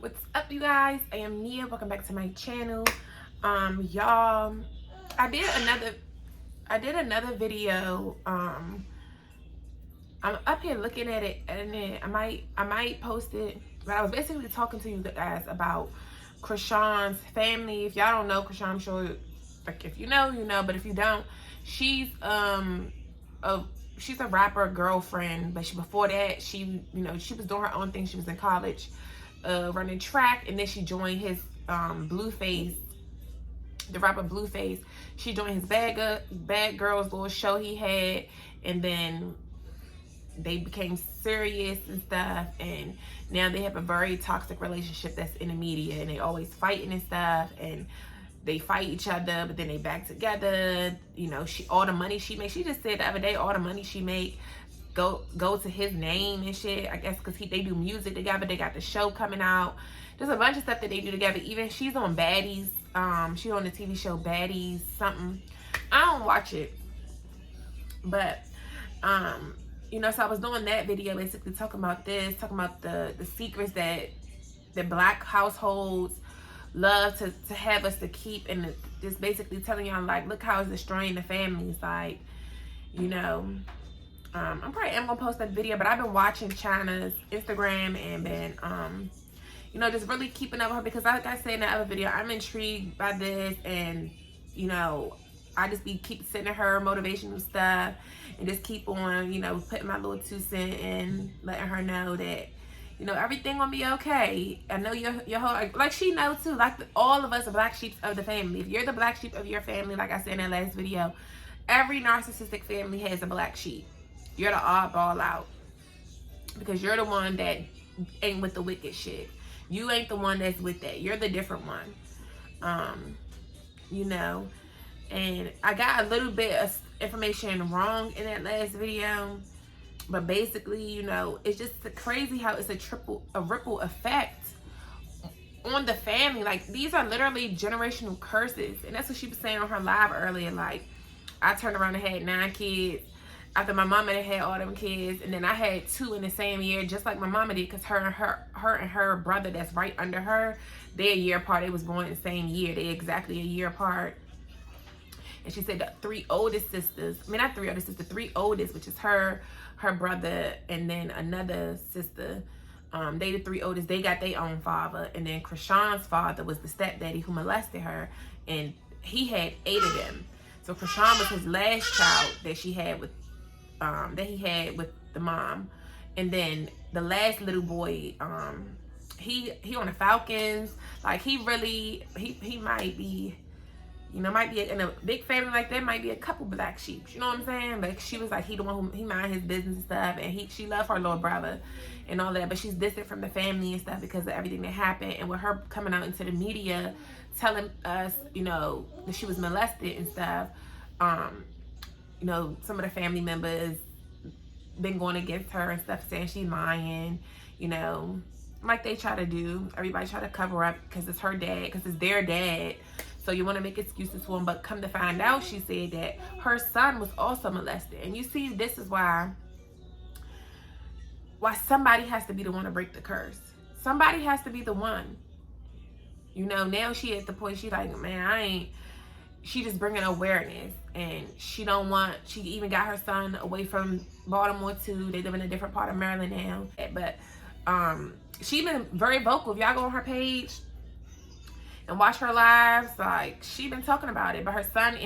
What's up, you guys? I am Nia. Welcome back to my channel. Y'all, I did another video. I'm up here looking at it, and then I might post it. But I was basically talking to you guys about Chrisean's family. If y'all don't know Chrisean, I'm sure, like, if you know, you know. But if you don't, she's she's a rapper girlfriend. But before that, she was doing her own thing. She was in college, running track, and then she joined his Blueface, the rapper Blueface. She joined his Bad Girls little show he had, and then they became serious and stuff, and now they have a very toxic relationship that's in the media, and they always fighting and stuff, and they fight each other, but then they back together. All the money she makes, she just said the other day, all the money she make go to his name and shit. I guess because they do music together. They got the show coming out. There's a bunch of stuff that they do together. Even she's on Baddies. She's on the TV show Baddies something. I don't watch it, but so I was doing that video, basically talking about the secrets that Black households love to have us to keep, and just basically telling y'all, like, look how it's destroying the families. Like, I probably am gonna post that video, but I've been watching Chyna's Instagram and been just really keeping up with her, because like I said in the other video, I'm intrigued by this, and I just keep sending her motivational stuff, and just keep on putting my little 2 cents in, letting her know that everything gonna be okay. I know your whole, like, she knows too, like all of us are black sheep of the family. If you're the black sheep of your family, like I said in that last video, every narcissistic family has a black sheep. You're the oddball out, because you're the one that ain't with the wicked shit. You ain't the one that's with that. You're the different one. And I got a little bit of information wrong in that last video, but basically, it's just crazy how it's a ripple effect on the family. Like, these are literally generational curses, and that's what she was saying on her live earlier. Like, I turned around and had 9 kids after my mama had all them kids, and then I had 2 in the same year, just like my mama did, because her and her brother that's right under her, they're a year apart. They was born in the same year. They exactly a year apart. And she said the 3 oldest sisters, not 3 oldest sisters, 3 oldest, which is her brother, and then another sister. They the 3 oldest. They got their own father, and then Chrisean's father was the stepdaddy who molested her, and he had 8 of them. So Chrisean was his last child that he had with the mom, and then the last little boy, he on the Falcons. Like, he might be, might be in a big family like that, might be a couple black sheep, you know what I'm saying? But she was like, he the one who, he mind his business and stuff, and she loved her little brother and all that, but she's distant from the family and stuff because of everything that happened. And with her coming out into the media telling us, that she was molested and stuff, some of the family members been going against her and stuff, saying she's lying, like they try to do. Everybody try to cover up because it's her dad, because it's their dad. So you want to make excuses for him. But come to find out, she said that her son was also molested. And you see, this is why somebody has to be the one to break the curse. Somebody has to be the one. Now she at the point, she like, man, she just bringing awareness, and she even got her son away from Baltimore too. They live in a different part of Maryland now. But she been very vocal. If y'all go on her page and watch her lives, like, she been talking about it. But her son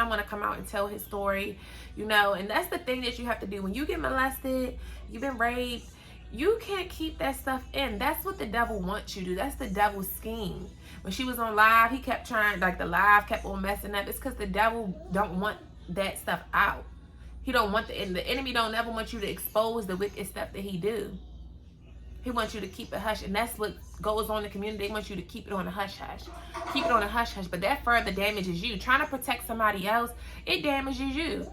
want to come out and tell his story, and that's the thing that you have to do. When you get molested, you've been raped, you can't keep that stuff in. That's what the devil wants you to do. That's the devil's scheme. When she was on live, he kept trying, like, the live kept on messing up. It's because the devil don't want that stuff out. He don't want the enemy don't ever want you to expose the wicked stuff that he do. He wants you to keep it hush, and that's what goes on in the community. They want you to keep it on a hush hush. Keep it on a hush hush, but that further damages you. Trying to protect somebody else, it damages you.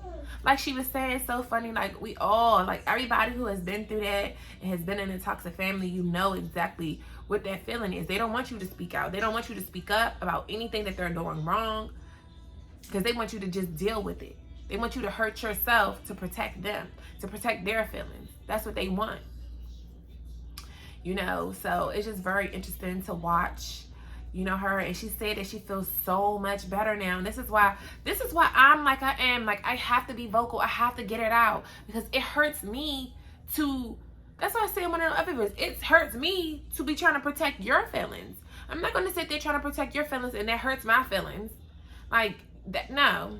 Like she was saying, so funny, like, we all, like, everybody who has been through that and has been in a toxic family, exactly what that feeling is. They don't want you to speak out. They don't want you to speak up about anything that they're doing wrong, because they want you to just deal with it. They want you to hurt yourself to protect them, to protect their feelings. That's what they want. you know. So it's just very interesting to watch, you know, her. And she said that she feels so much better now. And this is why I'm like I am. Like, I have to be vocal. I have to get it out, because it hurts me to, that's why I say in one of the other videos, it hurts me to be trying to protect your feelings. I'm not going to sit there trying to protect your feelings and that hurts my feelings. Like, that, no,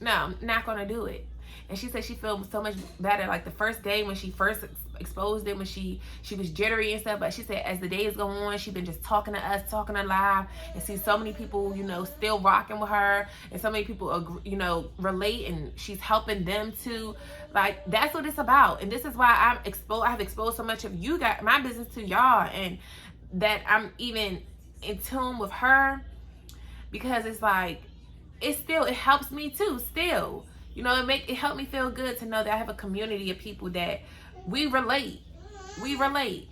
I'm not going to do it. And she said she feels so much better. Like, the first day when she first exposed it, when she was jittery and stuff, but she said as the days go on, she's been just talking to us, talking to live, and see so many people, you know, still rocking with her, and so many people, you know, relate, and she's helping them too. Like, that's what it's about. And this is why I have exposed so much of you guys, my business, to y'all, and that I'm even in tune with her, because it's like, it helps me too still. You know, it helped me feel good to know that I have a community of people that we relate. We relate.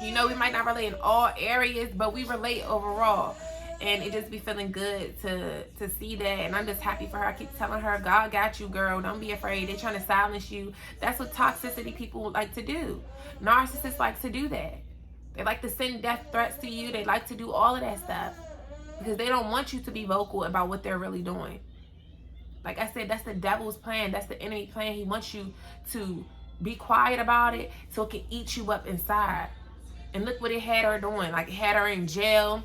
You know, we might not relate in all areas, but we relate overall. And it just be feeling good to see that. And I'm just happy for her. I keep telling her, God got you, girl. Don't be afraid. They're trying to silence you. That's what toxicity people like to do. Narcissists like to do that. They like to send death threats to you. They like to do all of that stuff, because they don't want you to be vocal about what they're really doing. Like I said, that's the devil's plan. That's the enemy plan. He wants you to be quiet about it so it can eat you up inside. And look what it had her doing. Like, it had her in jail,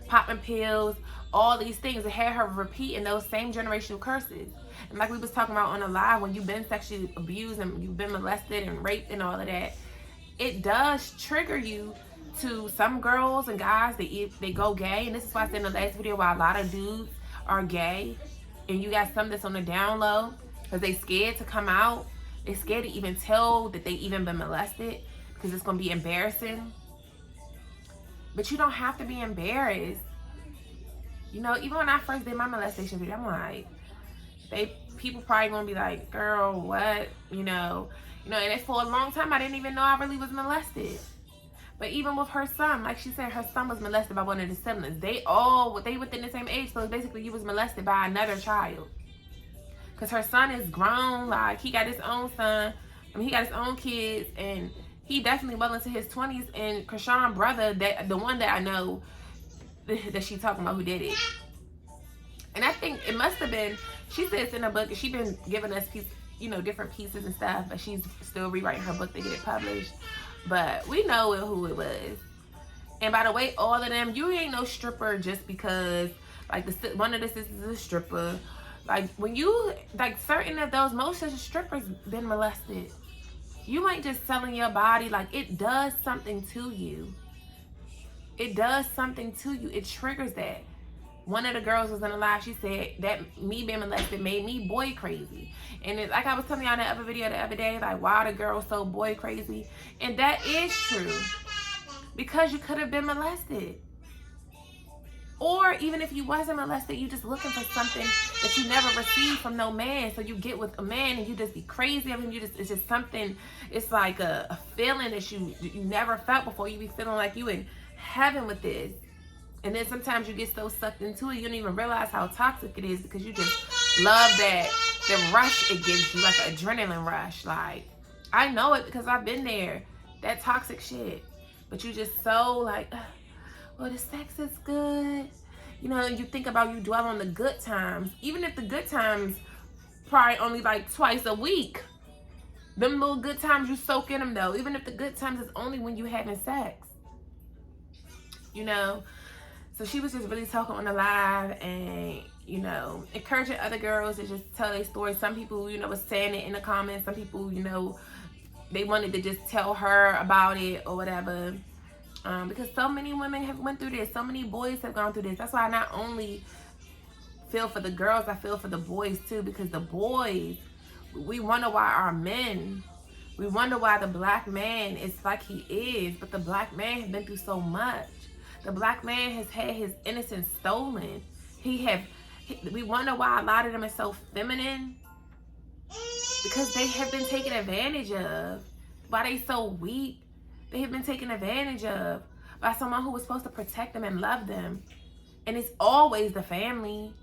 popping pills, all these things. It had her repeating those same generational curses. And like we was talking about on the live, when you've been sexually abused and you've been molested and raped and all of that, it does trigger you to, some girls and guys, they go gay. And this is why I said in the last video why a lot of dudes are gay. And you got some that's on the down low, because they scared to come out. They're scared to even tell that they even been molested, because it's going to be embarrassing. But you don't have to be embarrassed. You know, even when I first did my molestation video, I'm like, people probably going to be like, girl, what? You know, and for a long time, I didn't even know I really was molested. But even with her son, like she said, her son was molested by one of the siblings. They within the same age, so basically he was molested by another child. Because her son is grown, like, he got his own son, he got his own kids, and he definitely well into his 20s. And Krishan's brother, the one that I know that she talking about who did it. And I think it must have been, she says in her book, she's been giving us different pieces and stuff, but she's still rewriting her book to get it published. But we know who it was. And by the way, all of them, you ain't no stripper just because, like, one of the sisters is a stripper. Like, when you, like, certain of those, most of the strippers been molested. You ain't just selling your body. Like, it does something to you. It does something to you. It triggers that. One of the girls was in a live. She said that me being molested made me boy crazy. And like I was telling y'all in the other video the other day, like, why the girls so boy crazy? And that is true. Because you could have been molested. Or even if you wasn't molested, you just looking for something that you never received from no man. So you get with a man and you just be crazy. I mean, it's just something, it's like a feeling that you never felt before. You be feeling like you in heaven with this. And then sometimes you get so sucked into it, you don't even realize how toxic it is, because you just love the rush it gives you, like an adrenaline rush. Like, I know it because I've been there, that toxic shit. But you just so like, well, the sex is good. You know, you think about, you dwell on the good times. Even if the good times probably only like twice a week. Them little good times, you soak in them though. Even if the good times is only when you having sex. You know? So she was just really talking on the live and, encouraging other girls to just tell their story. Some people, was saying it in the comments. Some people, they wanted to just tell her about it or whatever. Because so many women have went through this. So many boys have gone through this. That's why I not only feel for the girls, I feel for the boys too. Because the boys, we wonder why our men, we wonder why the black man is like he is. But the black man has been through so much. The black man has had his innocence stolen. We wonder why a lot of them are so feminine. Because they have been taken advantage of. Why they so weak? They have been taken advantage of by someone who was supposed to protect them and love them. And it's always the family.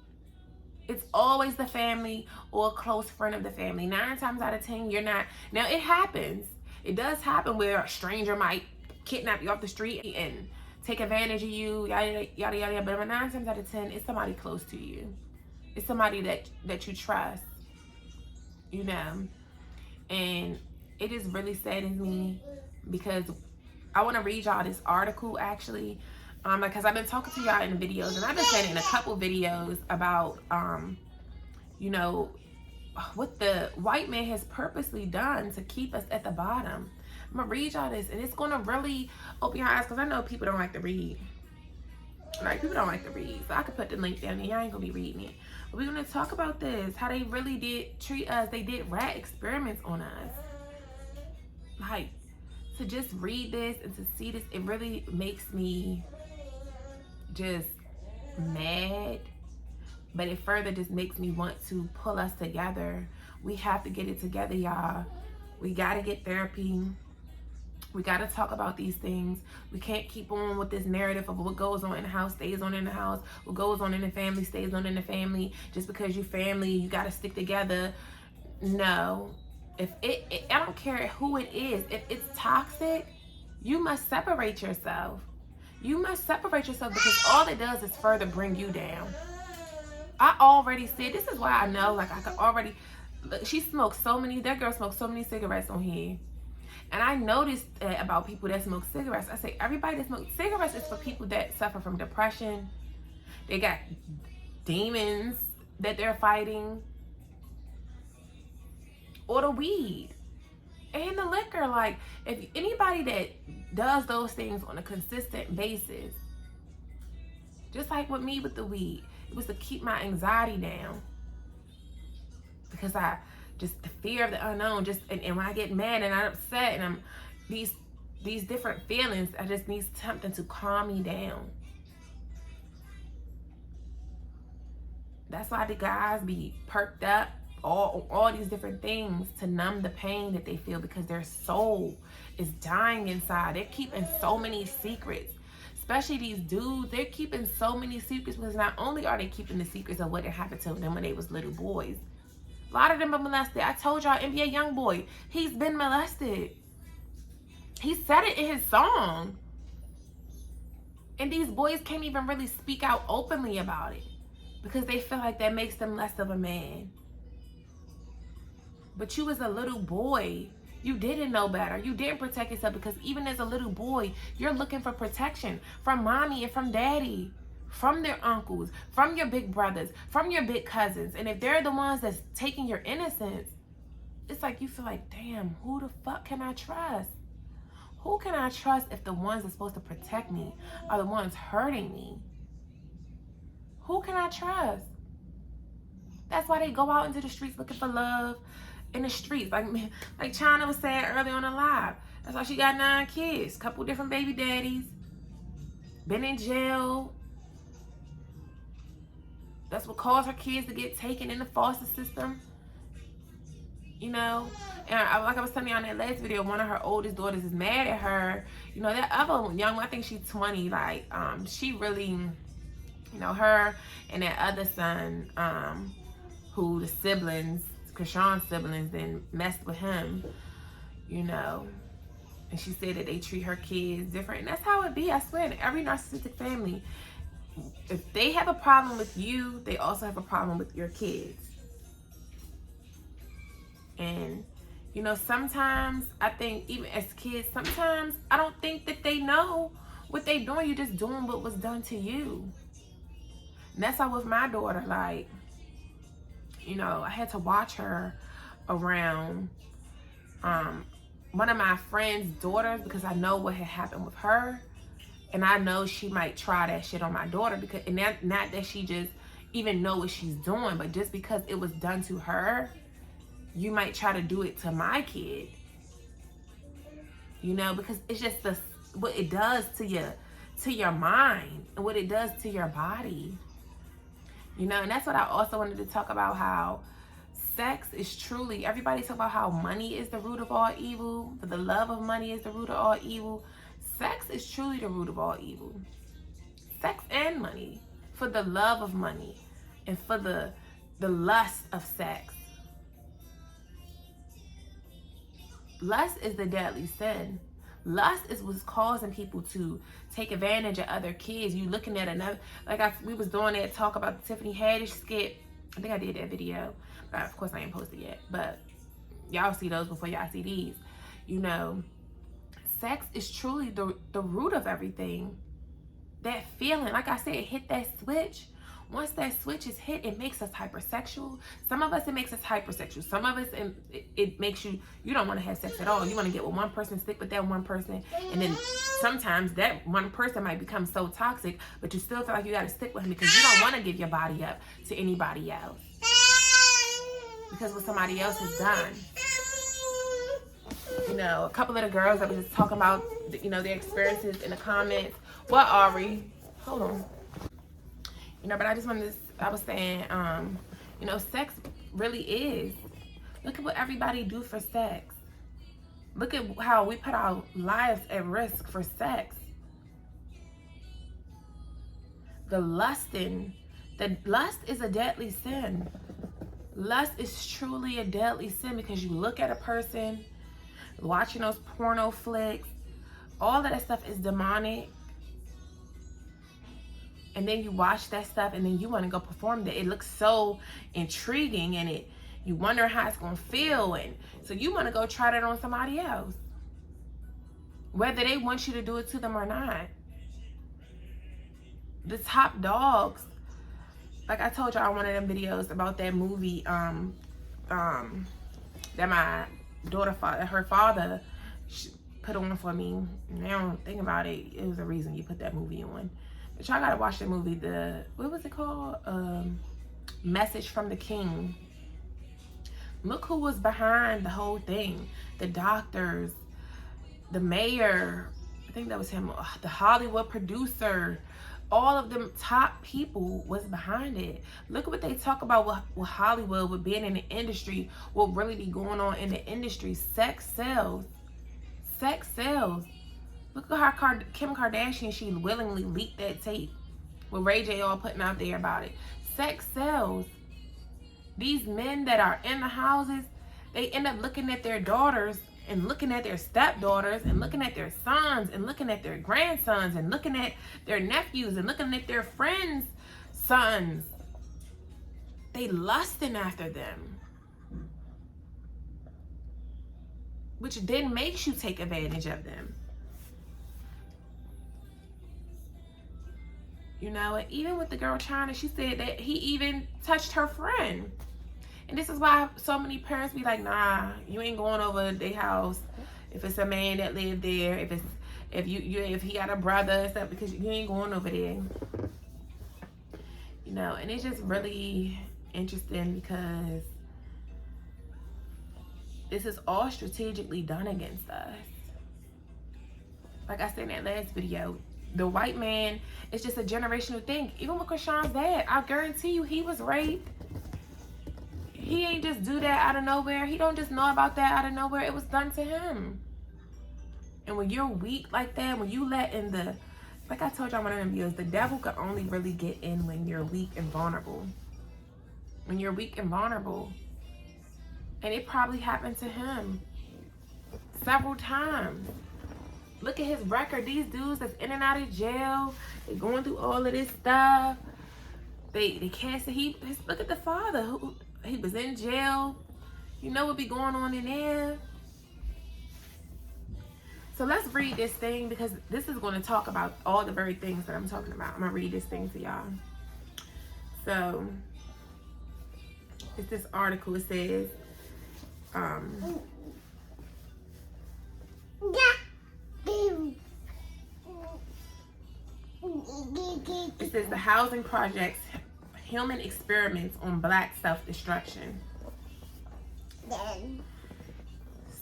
It's always the family or a close friend of the family. 9 times out of 10, you're not. Now, it happens. It does happen where a stranger might kidnap you off the street and take advantage of you, yada, yada, yada. But 9 times out of 10, it's somebody close to you. It's somebody that you trust, you know. And it just really saddens me because I want to read y'all this article, actually. Because I've been talking to y'all in videos, and I've been saying in a couple videos about, you know, what the white man has purposely done to keep us at the bottom. I'm gonna read y'all this, and it's gonna really open your eyes, because I know people don't like to read. Like, people don't like to read, so I could put the link down there. I ain't gonna be reading it. But we're gonna talk about this, how they really did treat us. They did rat experiments on us. Like, to just read this and to see this, it really makes me just mad. But it further just makes me want to pull us together. We have to get it together, y'all. We gotta get therapy. We gotta talk about these things. We can't keep on with this narrative of what goes on in the house stays on in the house. What goes on in the family stays on in the family. Just because you family, you gotta stick together. No. If I don't care who it is. If it's toxic, you must separate yourself. You must separate yourself, because all it does is further bring you down. I already said, this is why I know, like, I could already, she smokes so many, that girl smokes so many cigarettes on here. And I noticed that about people that smoke cigarettes. I say, everybody that smokes cigarettes is for people that suffer from depression. They got demons that they're fighting. Or the weed. And the liquor. Like, if anybody that does those things on a consistent basis, just like with me with the weed, it was to keep my anxiety down. Because just the fear of the unknown, and when I get mad and I'm upset and I'm these different feelings, I just need something to calm me down. That's why the guys be perked up, all these different things to numb the pain that they feel, because their soul is dying inside. They're keeping so many secrets. Especially these dudes, they're keeping so many secrets, because not only are they keeping the secrets of what had happened to them when they was little boys. A lot of them are molested. I told y'all, NBA Youngboy, he's been molested. He said it in his song. And these boys can't even really speak out openly about it, because they feel like that makes them less of a man. But you as a little boy, you didn't know better. You didn't protect yourself, because even as a little boy, you're looking for protection from mommy and from daddy, from their uncles, from your big brothers, from your big cousins. And if they're the ones that's taking your innocence, it's like you feel like, damn, who the fuck can I trust? Who can I trust if the ones that's supposed to protect me are the ones hurting me? Who can I trust? That's why they go out into the streets looking for love in the streets. Like China was saying earlier on the live. That's why she got 9 kids, couple different baby daddies, been in jail. That's what caused her kids to get taken in the foster system. You know, and like I was telling you on that last video, one of her oldest daughters is mad at her. You know, that other young one, I think she's 20, like, she really, you know, her and that other son, who the siblings, Krishan's siblings, then messed with him, you know. And she said that they treat her kids different. And that's how it be, I swear, in every narcissistic family. If they have a problem with you, they also have a problem with your kids. And, you know, sometimes I think even as kids, sometimes I don't think that they know what they doing. You're just doing what was done to you. And that's how with my daughter, like, you know, I had to watch her around one of my friend's daughters, because I know what had happened with her. And I know she might try that shit on my daughter, because, and not that she just even know what she's doing, but just because it was done to her, you might try to do it to my kid. You know, because it's just what it does to your mind and what it does to your body. You know, and that's what I also wanted to talk about, how sex is truly, everybody talk about how money is the root of all evil, but the love of money is the root of all evil. Sex is truly the root of all evil. Sex and money, for the love of money and for the lust of sex. Lust is the deadly sin. Lust is what's causing people to take advantage of other kids. You looking at another, we was doing that talk about the Tiffany Haddish skit. I think I did that video, but of course I ain't posted yet. But y'all see those before y'all see these. You know, sex is truly the root of everything. That feeling, like I said, hit that switch. Once that switch is hit, it makes us hypersexual. Some of us, it makes us hypersexual. Some of us, it makes you don't want to have sex at all. You want to get with one person, stick with that one person. And then sometimes that one person might become so toxic, but you still feel like you got to stick with him because you don't want to give your body up to anybody else. Because what somebody else has done. You know, a couple of the girls that was just talking about, you know, their experiences in the comments. What, Ari? Hold on. You know, but I just wanted to, I was saying, you know, sex really is. Look at what everybody do for sex. Look at how we put our lives at risk for sex. The lust is a deadly sin. Lust is truly a deadly sin because you look at a person, watching those porno flicks, all of that stuff is demonic. And then you watch that stuff and then you want to go perform that. It looks so intriguing and you wonder how it's going to feel. And so you want to go try that on somebody else. Whether they want you to do it to them or not. The top dogs. Like I told y'all in one of them videos about that movie that my daughter, her father put on for me. Now think about it. It was a reason you put that movie on. But y'all gotta watch the movie, what was it called? Message from the King. Look who was behind the whole thing. The doctors, the mayor, I think that was him, the Hollywood producer, all of them top people was behind it. Look at what they talk about with Hollywood, with being in the industry, what really be going on in the industry. Sex sells. Sex sells. Look at how Kim Kardashian, she willingly leaked that tape with Ray J all putting out there about it. Sex sells. These men that are in the houses, they end up looking at their daughters and looking at their stepdaughters and looking at their sons and looking at their grandsons and looking at their nephews and looking at their friends' sons. They lusting after them. Which then makes you take advantage of them. You know, and even with the girl China, she said that he even touched her friend. And this is why so many parents be like, nah, you ain't going over their house if it's a man that lived there, if he got a brother and stuff, because you ain't going over there. You know, and it's just really interesting because this is all strategically done against us. Like I said in that last video, the white man is just a generational thing. Even with Krishan's dad, I guarantee you he was raped. He ain't just do that out of nowhere. He don't just know about that out of nowhere. It was done to him. And when you're weak like that, when you let in like I told y'all in one of them videos, the devil can only really get in when you're weak and vulnerable. When you're weak and vulnerable. And it probably happened to him several times. Look at his record. These dudes that's in and out of jail, they going through all of this stuff. They can't say look at the father who he was in jail. You know what be going on in there. So let's read this thing because this is going to talk about all the very things that I'm talking about. I'm going to read this thing to y'all. So it's this article. It says, it says the housing project's human experiments on Black self-destruction.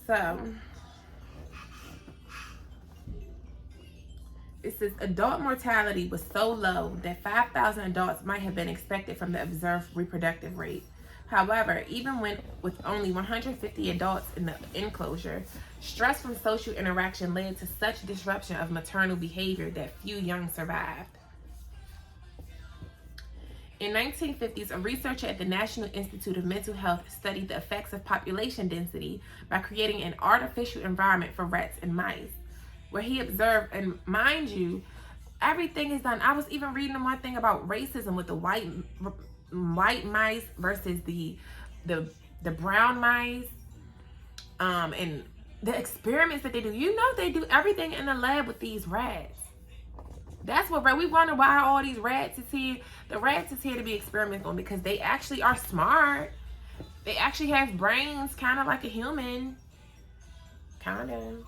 So it says adult mortality was so low that 5,000 adults might have been expected from the observed reproductive rate. However, even with only 150 adults in the enclosure, stress from social interaction led to such disruption of maternal behavior that few young survived. In 1950s, a researcher at the National Institute of Mental Health studied the effects of population density by creating an artificial environment for rats and mice. where he observed, and mind you, everything is done. I was even reading one thing about racism with the white mice versus the brown mice, and the experiments that they do. You know, they do everything in the lab with these rats. That's what we wonder why all these rats is here. The rats is here to be experimented on because they actually are smart. They actually have brains, kind of like a human. Kind of.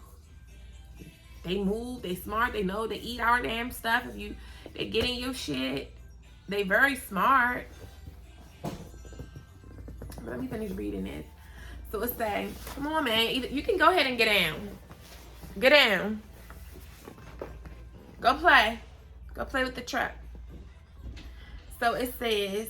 They move. They smart. They know. They eat our damn stuff. If they get in your shit. They very smart. Let me finish reading it. So it says, come on, man. You can go ahead and get down. Get down. Go play. Go play with the truck. So it says,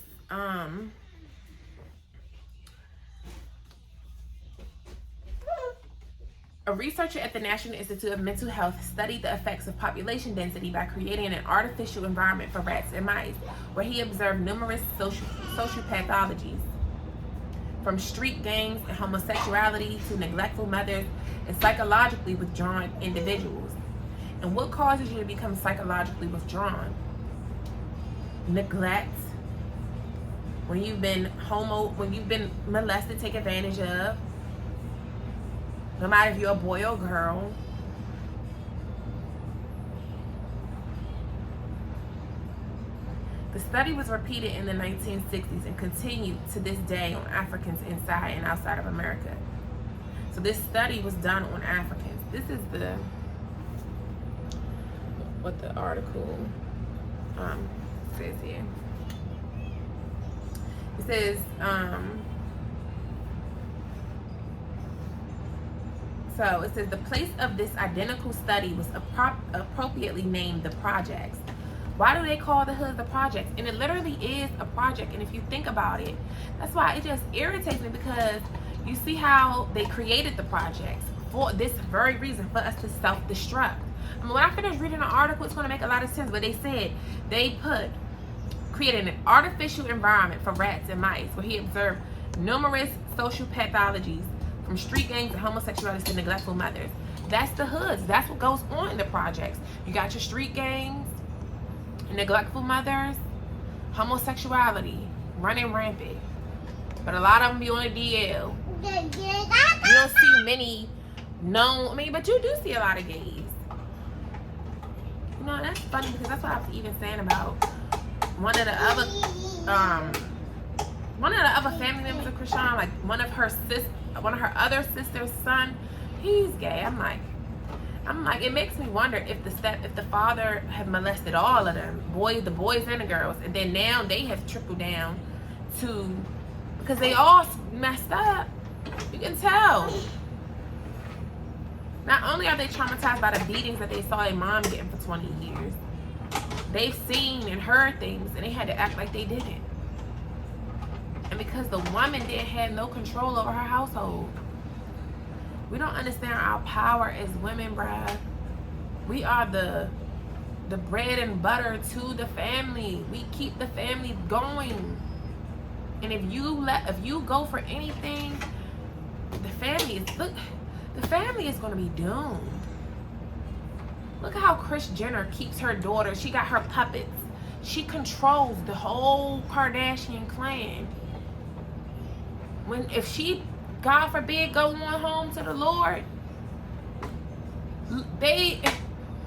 a researcher at the National Institute of Mental Health studied the effects of population density by creating an artificial environment for rats and mice, where he observed numerous social pathologies, from street gangs and homosexuality to neglectful mothers and psychologically withdrawn individuals. And what causes you to become psychologically withdrawn? Neglect. When you've been molested, taken advantage of. No matter if you're a boy or girl. The study was repeated in the 1960s and continued to this day on Africans inside and outside of America. So this study was done on Africans. This is what the article says here. It says, so it says the place of this identical study was appropriately named the projects. Why do they call the hoods the projects? And it literally is a project. And if you think about it, that's why it just irritates me, because you see how they created the projects for this very reason, for us to self-destruct. I mean, when I finish reading the article, it's going to make a lot of sense. But they said they created an artificial environment for rats and mice, where he observed numerous social pathologies, from street gangs and homosexuality to neglectful mothers. That's the hoods. That's what goes on in the projects. You got your street gangs, neglectful mothers, homosexuality running rampant. But a lot of them be on a DL. You don't see many known. I mean, but you do see a lot of gays. You know, that's funny, because that's what I was even saying about one of the other family members of Krishan, like one of her other sister's son, he's gay. I'm like, it makes me wonder if the father had molested all of them, the boys and the girls, and then now they have trickled down to, because they all messed up. You can tell. Not only are they traumatized by the beatings that they saw their mom getting for 20 years, they've seen and heard things, and they had to act like they didn't. And because the woman didn't have no control over her household. We don't understand our power as women, bruh. We are the bread and butter to the family. We keep the family going. And if you go for anything, the family is gonna be doomed. Look at how Kris Jenner keeps her daughter. She got her puppets. She controls the whole Kardashian clan. If she, God forbid, go on home to the Lord,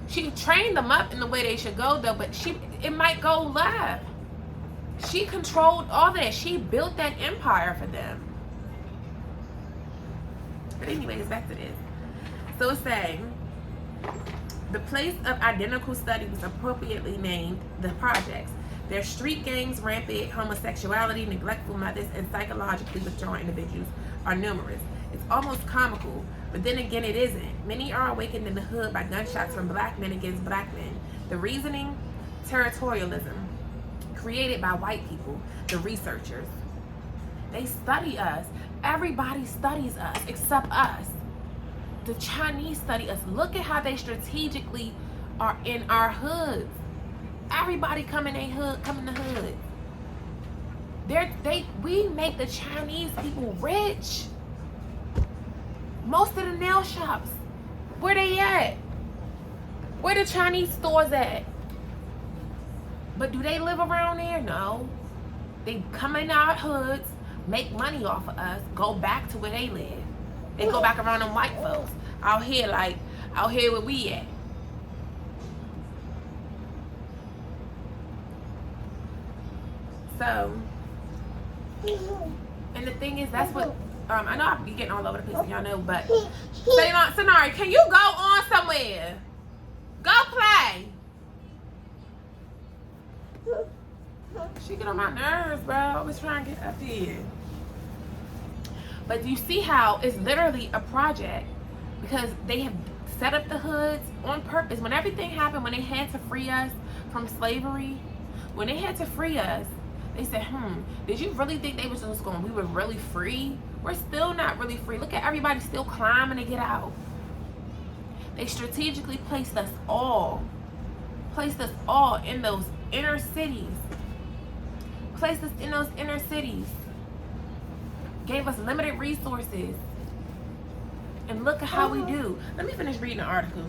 she trained them up in the way they should go, though, but it might go left. She controlled all that. She built that empire for them. But anyways, back to this. So it's saying, the place of identical study was appropriately named the projects. Their street gangs, rampant homosexuality, neglectful mothers, and psychologically withdrawn individuals are numerous. It's almost comical, but then again it isn't. Many are awakened in the hood by gunshots from black men against black men. The reasoning, territorialism, created by white people, the researchers. They study us. Everybody studies us except us. The Chinese study us. Look at how they strategically are in our hoods. Everybody come in the hood. We make the Chinese people rich. Most of the nail shops, where they at? Where the Chinese stores at? But do they live around there? No. They come in our hoods, make money off of us, go back to where they live. They go back around them white folks. Out here where we at. So, and the thing is, that's what, I know I be getting all over the place, y'all know, but, Sanari, can you go on somewhere? Go play. She get on my nerves, bro. I was trying to get up here. But you see how it's literally a project, because they have set up the hoods on purpose. When everything happened, when they had to free us from slavery, when they had to free us, they said, did you really think they was just going, we were really free? We're still not really free. Look at everybody still climbing to get out. They strategically placed us all in those inner cities. Placed us in those inner cities. Gave us limited resources. And look at how we do. Let me finish reading the article.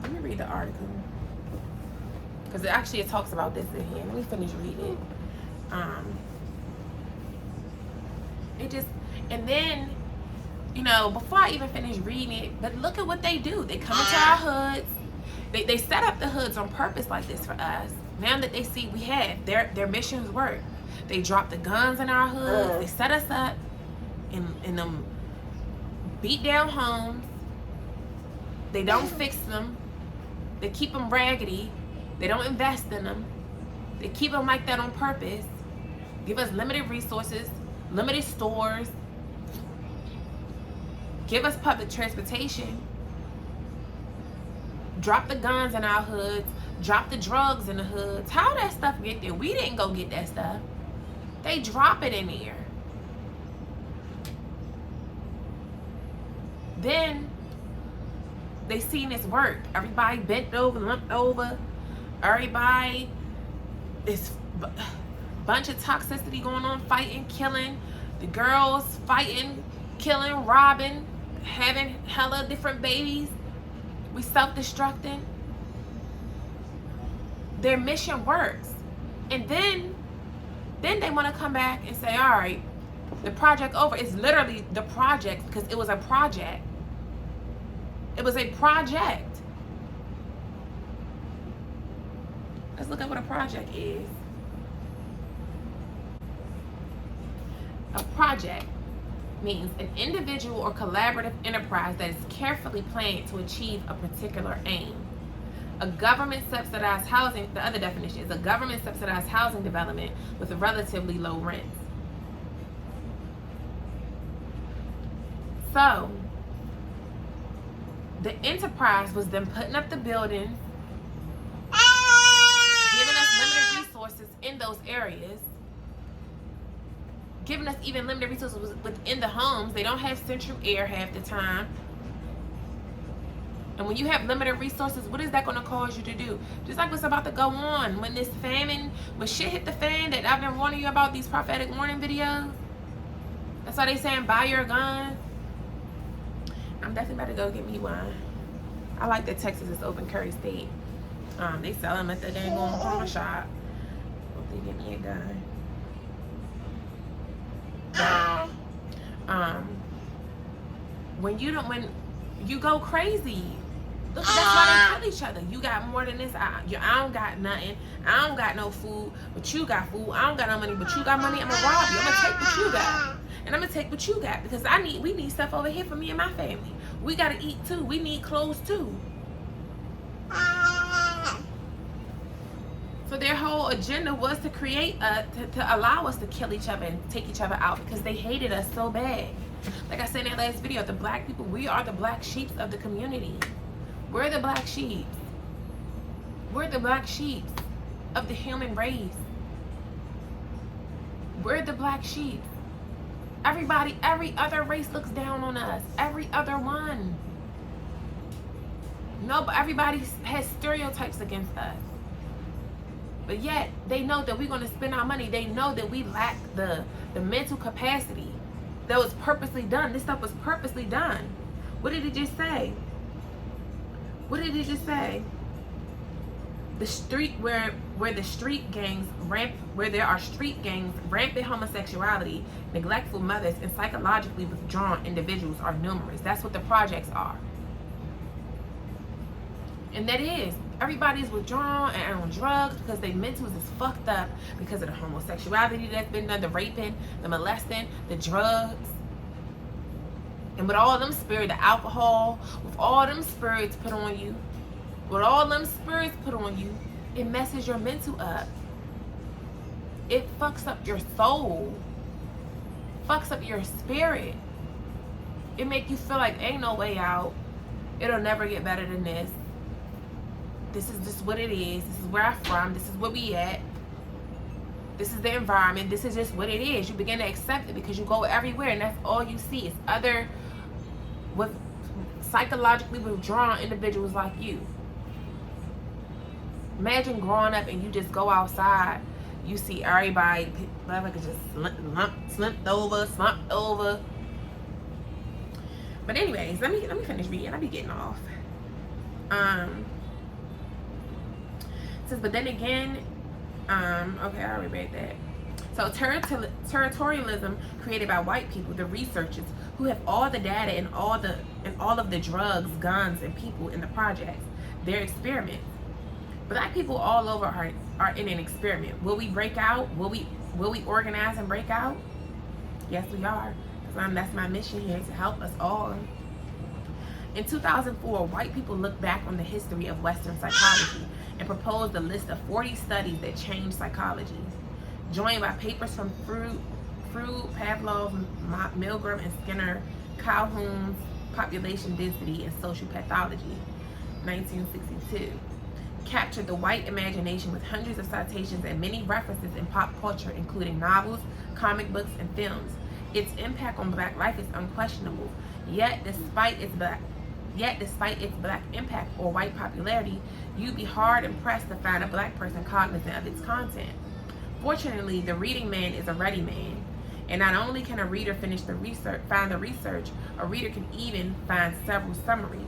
Let me read the article. Because it talks about this in here. Let me finish reading it. And then, before I even finish reading it, but look at what they do. They come into our hoods. They set up the hoods on purpose like this for us. Now that they see we had their missions work, they drop the guns in our hoods. They set us up in them beat down homes. They don't fix them. They keep them raggedy. They don't invest in them. They keep them like that on purpose. Give us limited resources, limited stores. Give us public transportation. Drop the guns in our hoods. Drop the drugs in the hoods. How that stuff get there? We didn't go get that stuff. They drop it in there. Then they seen this work. Everybody bent over, lumped over. Everybody is bunch of toxicity going on, fighting, killing. The girls fighting, killing, robbing, having hella different babies. We self-destructing. Their mission works. And then they want to come back and say, all right, the project over. It's literally the project, because it was a project. It was a project. Let's look at what a project is. A project means an individual or collaborative enterprise that is carefully planned to achieve a particular aim. A government subsidized housing, the other definition is a government subsidized housing development with relatively low rents. So, the enterprise was them putting up the buildings, giving us limited resources in those areas, giving us even limited resources within the homes. They don't have central air half the time. And when you have limited resources, what is that going to cause you to do? Just like what's about to go on. When this famine, when shit hit the fan that I've been warning you about, these prophetic warning videos. That's why they saying buy your gun. I'm definitely about to go get me one. I like that Texas is open carry state. They sell them at the dang on pawn shop. Hope they get me a gun. When you go crazy. Look, that's why they kill each other. You got more than this. I don't got nothing. I don't got no food, but you got food. I don't got no money, but you got money. I'm gonna rob you. I'm gonna take what you got, and I'm gonna take what you got, because we need stuff over here for me and my family. We gotta eat too. We need clothes too. So their whole agenda was to create to allow us to kill each other and take each other out, because they hated us so bad. Like I said in that last video, the black people, we are the black sheep of the community. We're the black sheep. We're the black sheep of the human race. We're the black sheep. Every other race looks down on us. Every other one. No, but everybody has stereotypes against us. But yet, they know that we're going to spend our money. They know that we lack the the mental capacity that was purposely done. This stuff was purposely done. What did it just say? What did it just say? The street where the street gangs where there are street gangs, rampant homosexuality, neglectful mothers, and psychologically withdrawn individuals are numerous. That's what the projects are. And that is, everybody's withdrawn and on drugs because their mentals is fucked up because of the homosexuality that's been done, the raping, the molesting, the drugs. And with all them spirits, the alcohol, with all them spirits put on you, it messes your mental up. It fucks up your soul. Fucks up your spirit. It make you feel like ain't no way out. It'll never get better than this. This is just what it is. This is where I'm from. This is where we at. This is the environment. This is just what it is. You begin to accept it because you go everywhere and that's all you see is other with psychologically withdrawn individuals like you. Imagine growing up and you just go outside. You see everybody, motherfuckers just slumped over. But anyways, let me finish reading. I'll be getting off. It says, but then again, okay, I already read that. So territorialism created by white people, the researchers who have all the data and all of the drugs, guns, and people in the projects, their experiments. Black people all over are in an experiment. Will we break out? Will we organize and break out? Yes, we are. That's my mission here, to help us all. In 2004, white people looked back on the history of Western psychology and proposed a list of 40 studies that changed psychology, joined by papers from Freud, Pavlov, Milgram, and Skinner, Calhoun's Population Density and Social Pathology, 1962. Captured the white imagination with hundreds of citations and many references in pop culture, including novels, comic books, and films. Its impact on Black life is unquestionable. Yet, despite its black impact or white popularity, you'd be hard pressed to find a Black person cognizant of its content. Fortunately, the reading man is a ready man, and not only can a reader find the research, a reader can even find several summaries.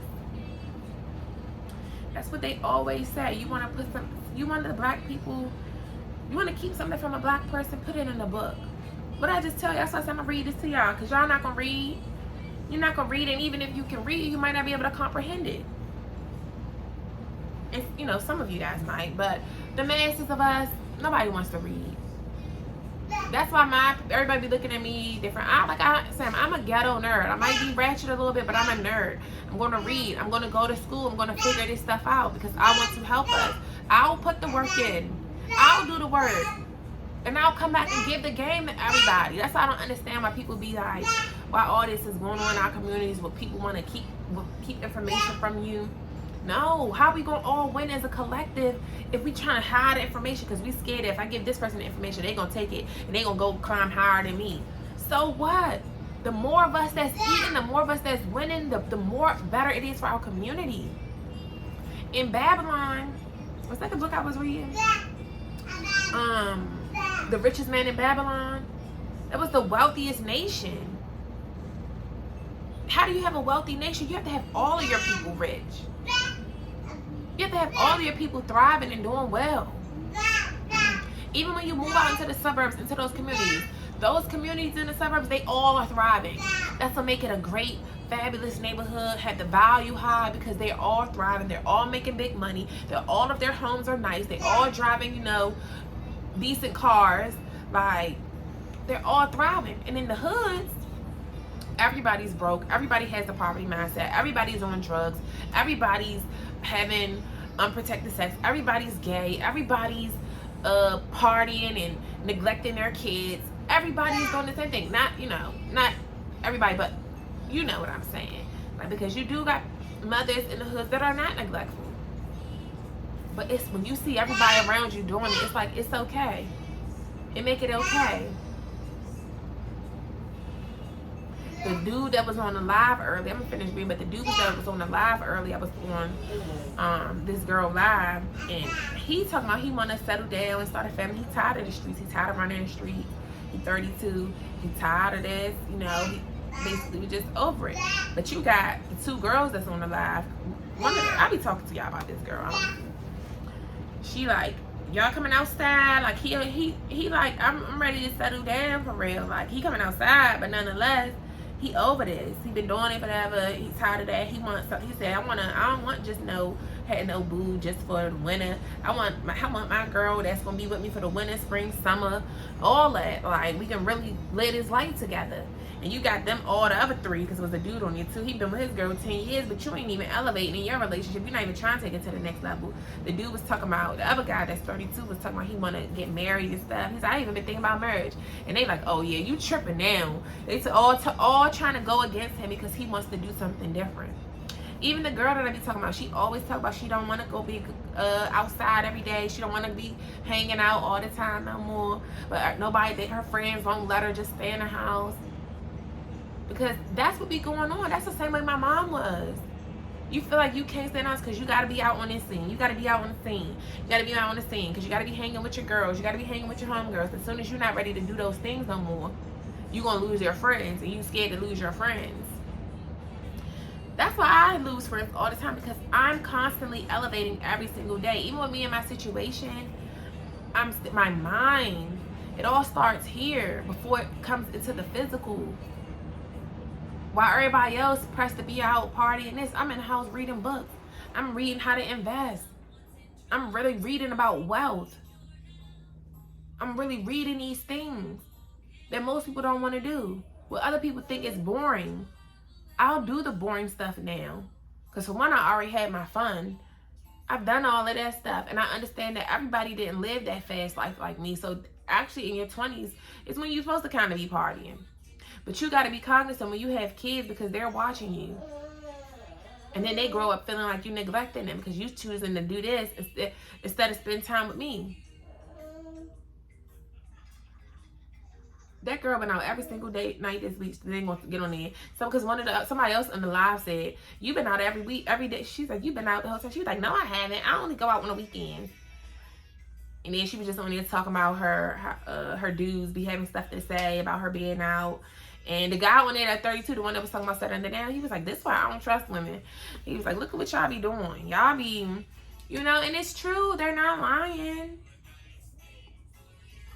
That's what they always say. You want the Black people, you want to keep something from a Black person, put it in a book. But I just tell y'all, so I'm gonna read this to y'all, because y'all not gonna read. You're not gonna read it, and even if you can read, you might not be able to comprehend it. And some of you guys might, but the masses of us, nobody wants to read. That's why everybody be looking at me different. I'm a ghetto nerd. I might be ratchet a little bit, but I'm a nerd. I'm going to read. I'm going to go to school. I'm going to figure this stuff out because I want to help us. I'll put the work in. I'll do the work. And I'll come back and give the game to everybody. That's why I don't understand why people be like, why all this is going on in our communities, where people want to keep information from you. No, how we gonna all win as a collective if we trying to hide the information because we scared that if I give this person the information, they gonna take it and they gonna go climb higher than me. So what? The more of us that's eating, the more of us that's winning, the more better it is for our community. In Babylon, was that the book I was reading? The Richest Man in Babylon. That was the wealthiest nation. How do you have a wealthy nation? You have to have all of your people rich. You have to have all of your people thriving and doing well. Even when you move out into the suburbs, into those communities in the suburbs, they all are thriving. That's what make it a great, fabulous neighborhood, have the value high because they're all thriving. They're all making big money. All of their homes are nice. They're all driving, decent cars. Like, they're all thriving. And in the hoods, everybody's broke. Everybody has the poverty mindset. Everybody's on drugs. Everybody's having unprotected sex. Everybody's gay. Everybody's partying and neglecting their kids. Everybody's doing the same thing. Not everybody, but you know what I'm saying. Like, because you do got mothers in the hoods that are not neglectful. But it's when you see everybody around you doing it, it's like, it's okay. It make it okay. The dude that was on the live early, I'm gonna finish reading, but the dude that was on the live early, I was on this girl live, and he talking about he wanna settle down and start a family. He's tired of the streets. He's tired of running the streets. He's 32. He's tired of this. You know, he basically was just over it. But you got the two girls that's on the live. One of them, I be talking to y'all about this girl. She like, y'all coming outside? Like he like, I'm ready to settle down for real. Like he coming outside, but nonetheless, he over this. He been doing it forever. He's tired of that. He said, I don't want just no boo just for the winter. I want my girl that's gonna be with me for the winter, spring, summer, all that. Like we can really live this life together. And you got them all the other three, because it was a dude on it too. He been with his girl 10 years, but you ain't even elevating in your relationship. You're not even trying to take it to the next level. The dude was talking about, the other guy that's 32 was talking about he want to get married and stuff. He's like, I even been thinking about marriage. And they like, oh yeah, you tripping now. They all trying to go against him because he wants to do something different. Even the girl that I be talking about, she always talk about she don't want to go be outside every day. She don't want to be hanging out all the time no more. But her friends won't let her just stay in the house. Because that's what be going on. That's the same way my mom was. You feel like you can't stay in the house because you got to be out on this scene. You got to be out on the scene. You got to be out on the scene because you got to be hanging with your girls. You got to be hanging with your homegirls. As soon as you're not ready to do those things no more, you're going to lose your friends, and you scared to lose your friends. That's why I lose friends all the time, because I'm constantly elevating every single day. Even with me in my situation, my mind, it all starts here before it comes into the physical. While everybody else pressed to be out partying this, I'm in the house reading books. I'm reading how to invest. I'm really reading about wealth. I'm really reading these things that most people don't want to do. What other people think is boring. I'll do the boring stuff now. Because for one, I already had my fun. I've done all of that stuff. And I understand that everybody didn't live that fast life like me. So actually in your 20s is when you're supposed to kind of be partying. But you got to be cognizant when you have kids, because they're watching you. And then they grow up feeling like you neglecting them because you choosing to do this instead of spend time with me. That girl been out every single night this week. They ain't gonna get on there. So because somebody else on the live said, you been out every week, every day. She's like, you been out the whole time. She was like, no, I haven't. I only go out on the weekends. And then she was just on there talking about her dudes be having stuff to say about her being out. And the guy on there at 32, the one that was talking about settling down, he was like, this is why I don't trust women. He was like, look at what y'all be doing. Y'all be, and it's true. They're not lying.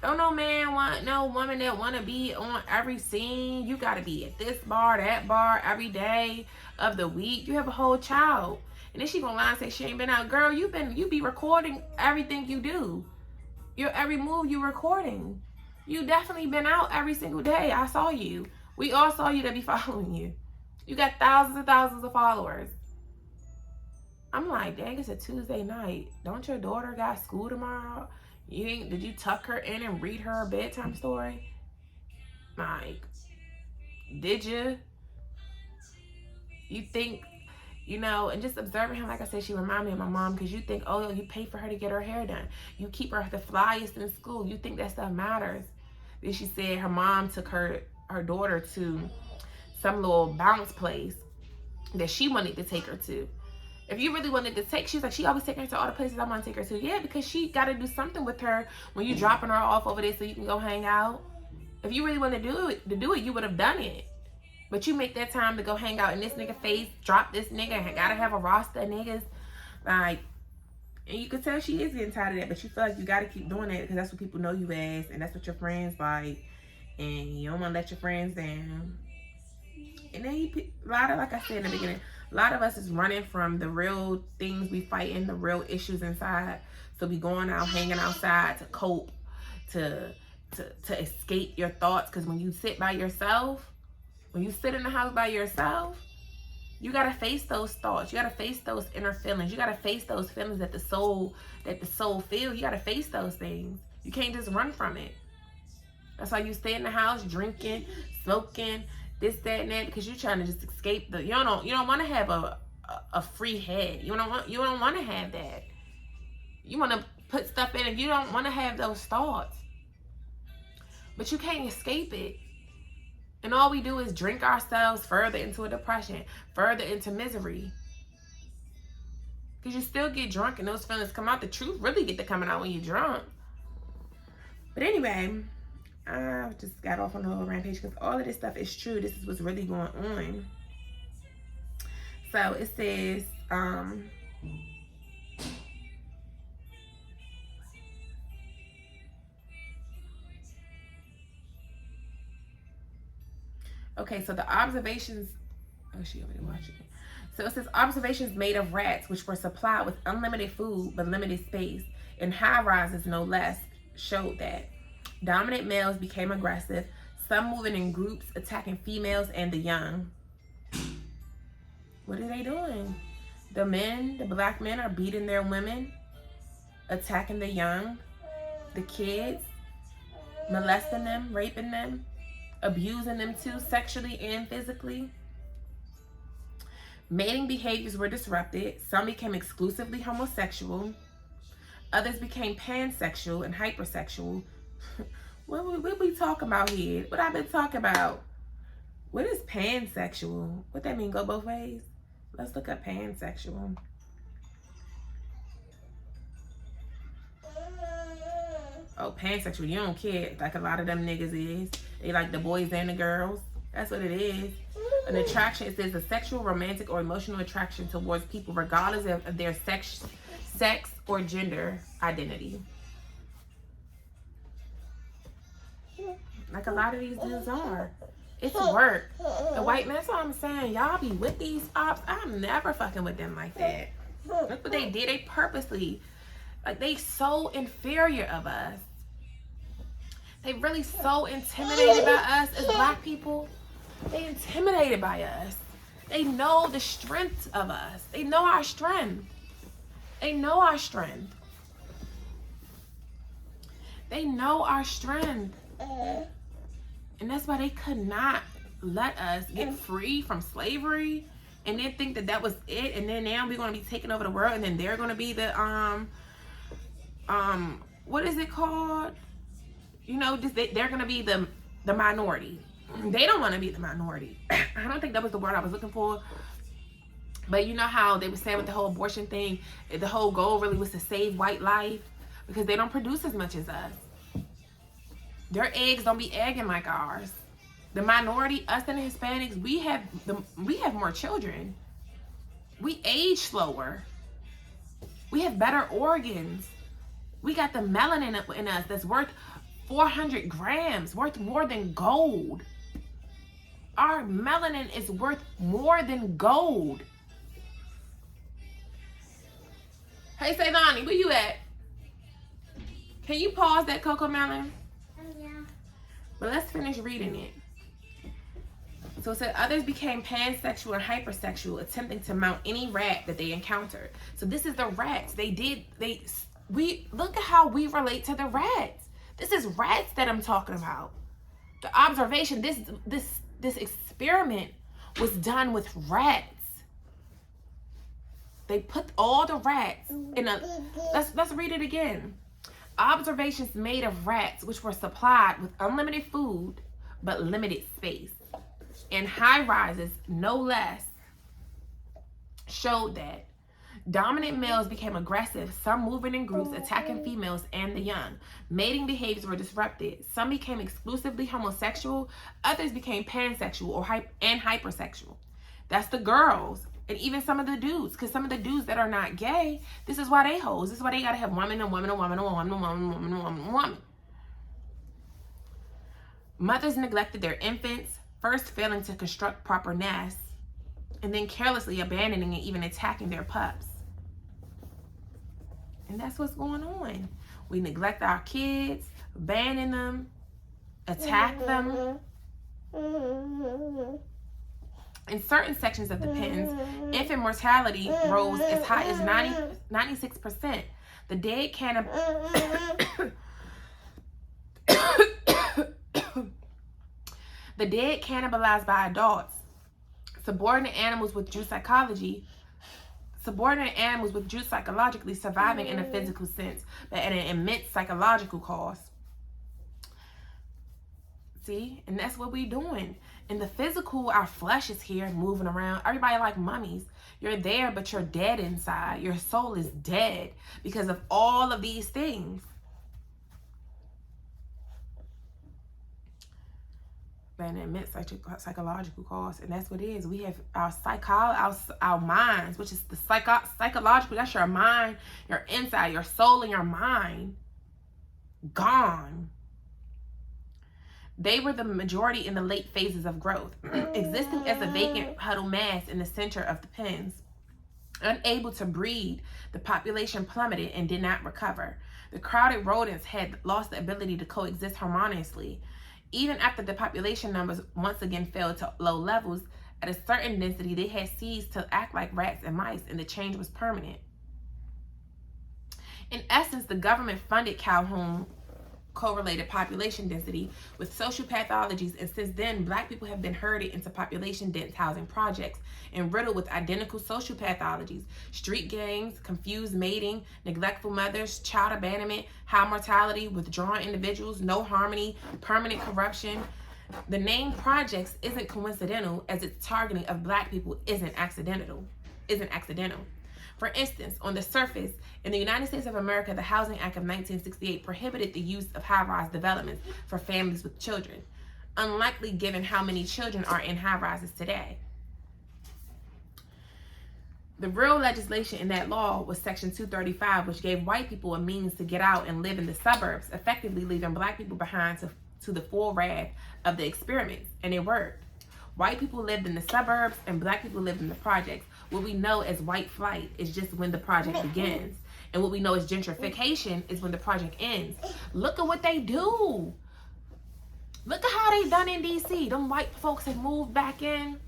Don't no man want no woman that want to be on every scene. You got to be at this bar, that bar, every day of the week. You have a whole child. And then she gonna lie and say she ain't been out. Girl, you be recording everything you do. Your every move you recording. You definitely been out every single day. I saw you. We all saw you that be following you. You got thousands and thousands of followers. I'm like, dang, it's a Tuesday night. Don't your daughter got school tomorrow? Did you tuck her in and read her a bedtime story? Like, did you? You think, and just observing her, like I said, she reminded me of my mom, because you think, oh, you pay for her to get her hair done. You keep her the flyest in school. You think that stuff matters. Then she said her mom took her daughter to some little bounce place that she wanted to take her to. If you really wanted to take, she's like, she always take her to all the places I want to take her to. Yeah, because she got to do something with her when you dropping her off over there so you can go hang out. If you really want to do it, you would have done it. But you make that time to go hang out in this nigga face, drop this nigga, gotta have a roster of niggas. Like, and you could tell she is getting tired of that, but you feel like you gotta keep doing that because that's what people know you as, and that's what your friends like, and you don't want to let your friends down. And then like I said in the beginning, a lot of us is running from the real things we fighting, the real issues inside. So we going out, hanging outside to cope, to escape your thoughts. Because when you sit by yourself, when you sit in the house by yourself, you got to face those thoughts. You got to face those inner feelings. You got to face those feelings that the soul feels. You got to face those things. You can't just run from it. That's why you stay in the house drinking, smoking, this, that, and that, because you're trying to just escape you don't want to have a free head. You don't want to have that. You want to put stuff in and you don't want to have those thoughts. But you can't escape it. And all we do is drink ourselves further into a depression, further into misery. Because you still get drunk and those feelings come out. The truth really get to coming out when you're drunk. But anyway, I just got off on a little rampage because all of this stuff is true. This is what's really going on. So it says, okay, so the observations, oh, she already watching it. So it says observations made of rats, which were supplied with unlimited food but limited space, and high rises no less, showed that dominant males became aggressive, some moving in groups, attacking females and the young. What are they doing? The men, the black men, are beating their women, attacking the young, the kids, molesting them, raping them, abusing them too, sexually and physically. Mating behaviors were disrupted. Some became exclusively homosexual. Others became pansexual and hypersexual. What we talking about here? What I've been talking about? What is pansexual? What that mean? Go both ways? Let's look up pansexual. Oh, pansexual. You don't care. Like a lot of them niggas is. They like the boys and the girls. That's what it is. An attraction, it says a sexual, romantic, or emotional attraction towards people regardless of their sex or gender identity. Like a lot of these dudes are. It's work. The white man, that's what I'm saying. Y'all be with these ops. I'm never fucking with them like that. Look what they did. They purposely, like, they so inferior of us. They really so intimidated by us as black people. They intimidated by us. They know the strength of us. They know our strength. They know our strength. They know our strength. And that's why they could not let us get free from slavery and then think that that was it. And then now we're going to be taking over the world, and then they're going to be the, what is it called? You know, just they're going to be the minority. They don't want to be the minority. I don't think that was the word I was looking for. But you know how they were saying with the whole abortion thing, the whole goal really was to save white life because they don't produce as much as us. Their eggs don't be egging like ours. The minority, us and the Hispanics, we have more children. We age slower. We have better organs. We got the melanin in us that's worth 400 grams, worth more than gold. Our melanin is worth more than gold. Hey, Saylani, where you at? Can you pause that Coco Melon? Yeah. But let's finish reading it. So it said others became pansexual and hypersexual, attempting to mount any rat that they encountered. So this is the rats. We look at how we relate to the rats. This is rats that I'm talking about. The observation, this experiment was done with rats. They put all the rats in a, let's read it again. Observations made of rats which were supplied with unlimited food but limited space and high rises no less showed that dominant males became aggressive, some moving in groups, attacking females and the young. Mating behaviors were disrupted. Some became exclusively homosexual. Others became pansexual and hypersexual. That's the girls. And even some of the dudes. Because some of the dudes that are not gay, this is why they hoes. This is why they got to have woman and woman and woman and woman and woman and woman and woman and woman. Mothers neglected their infants, first failing to construct proper nests, and then carelessly abandoning and even attacking their pups. And that's what's going on. We neglect our kids, abandon them, attack them. In certain sections of the pens, infant mortality rose as high as 96%. The dead the dead cannibalized by adults. Subordinate animals withdrew psychologically, surviving in a physical sense, but at an immense psychological cost. See? And that's what we're doing. In the physical, our flesh is here moving around. Everybody like mummies. You're there, but you're dead inside. Your soul is dead because of all of these things. an immense psychological cost, and that's what it is. We have our minds, which is the psychological. That's your mind, your inside, your soul, and your mind gone. They were the majority in the late phases of growth, existing as a vacant huddle mass in the center of the pens. Unable to breed, the population plummeted and did not recover. The crowded rodents had lost the ability to coexist harmoniously. Even after the population numbers once again fell to low levels, at a certain density, they had ceased to act like rats and mice, and the change was permanent. In essence, the government funded Calhoun correlated population density with social pathologies, and since then, Black people have been herded into population-dense housing projects and riddled with identical social pathologies: street gangs, confused mating, neglectful mothers, child abandonment, high mortality, withdrawn individuals, no harmony, permanent corruption. The name projects isn't coincidental, as its targeting of Black people isn't accidental. For instance, on the surface, in the United States of America, the Housing Act of 1968 prohibited the use of high-rise developments for families with children, unlikely given how many children are in high-rises today. The real legislation in that law was Section 235, which gave white people a means to get out and live in the suburbs, effectively leaving Black people behind to the full wrath of the experiments, and it worked. White people lived in the suburbs and Black people lived in the projects. What we know as white flight is just when the project begins. And what we know as gentrification is when the project ends. Look at what they do. Look at how they done in DC. Them white folks have moved back in.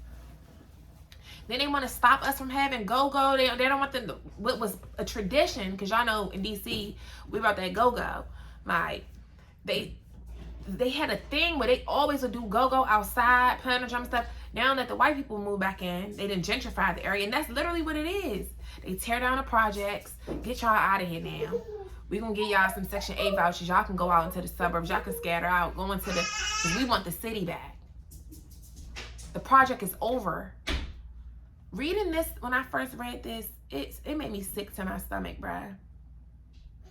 Then they want to stop us from having go-go. They don't want what was a tradition, because y'all know in DC, we about that go-go. Like, they had a thing where they always would do go-go outside, playing the drum and stuff. Now that the white people move back in, they done gentrify the area, and that's literally what it is. They tear down the projects, get y'all out of here now. We gonna give y'all some Section 8 vouchers. Y'all can go out into the suburbs. Y'all can scatter out, go into because we want the city back. The project is over. Reading this, when I first read this, it made me sick to my stomach, bruh.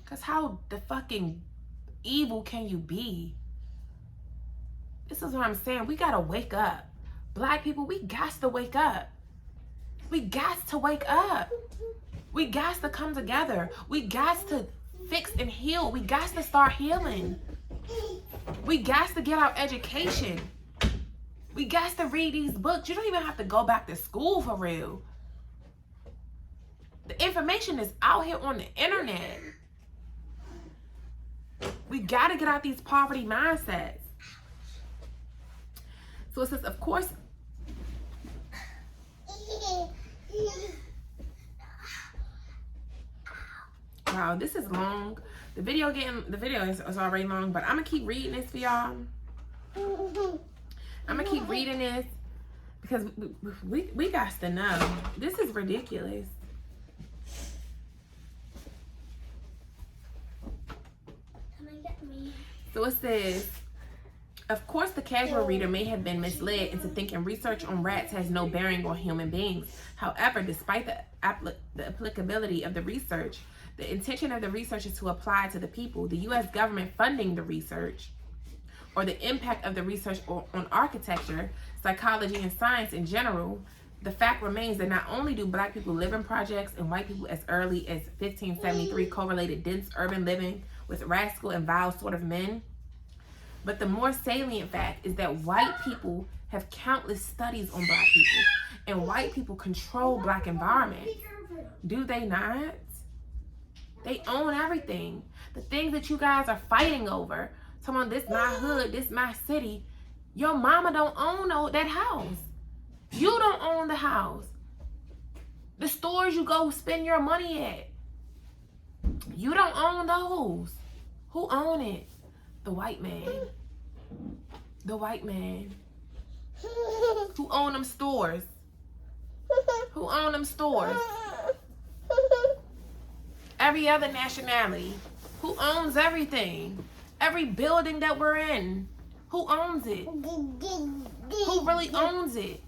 Because how the fucking evil can you be? This is what I'm saying. We gotta wake up. Black people, we got to wake up. We got to wake up. We got to come together. We got to fix and heal. We got to start healing. We got to get our education. We got to read these books. You don't even have to go back to school for real. The information is out here on the internet. We got to get out these poverty mindsets. So it says, of course, wow, this is long. The video is already long, but I'm gonna keep reading this for y'all. I'm gonna keep reading this because we got to know. This is ridiculous. So it says, of course, the casual reader may have been misled into thinking research on rats has no bearing on human beings. However, despite the applicability of the research, the intention of the research is to apply to the people. The U.S. government funding the research, or the impact of the research on architecture, psychology, and science in general, the fact remains that not only do Black people live in projects and white people as early as 1573 correlated dense urban living with rascal and vile sort of men, but the more salient fact is that white people have countless studies on Black people, and white people control Black environments. Do they not? They own everything. The things that you guys are fighting over, talking about this my hood, this my city, your mama don't own that house. You don't own the house. The stores you go spend your money at, you don't own those. Who own it? The white man. The white man. Who own them stores? Who own them stores? Every other nationality. Who owns everything? Every building that we're in. Who owns it? Who really owns it?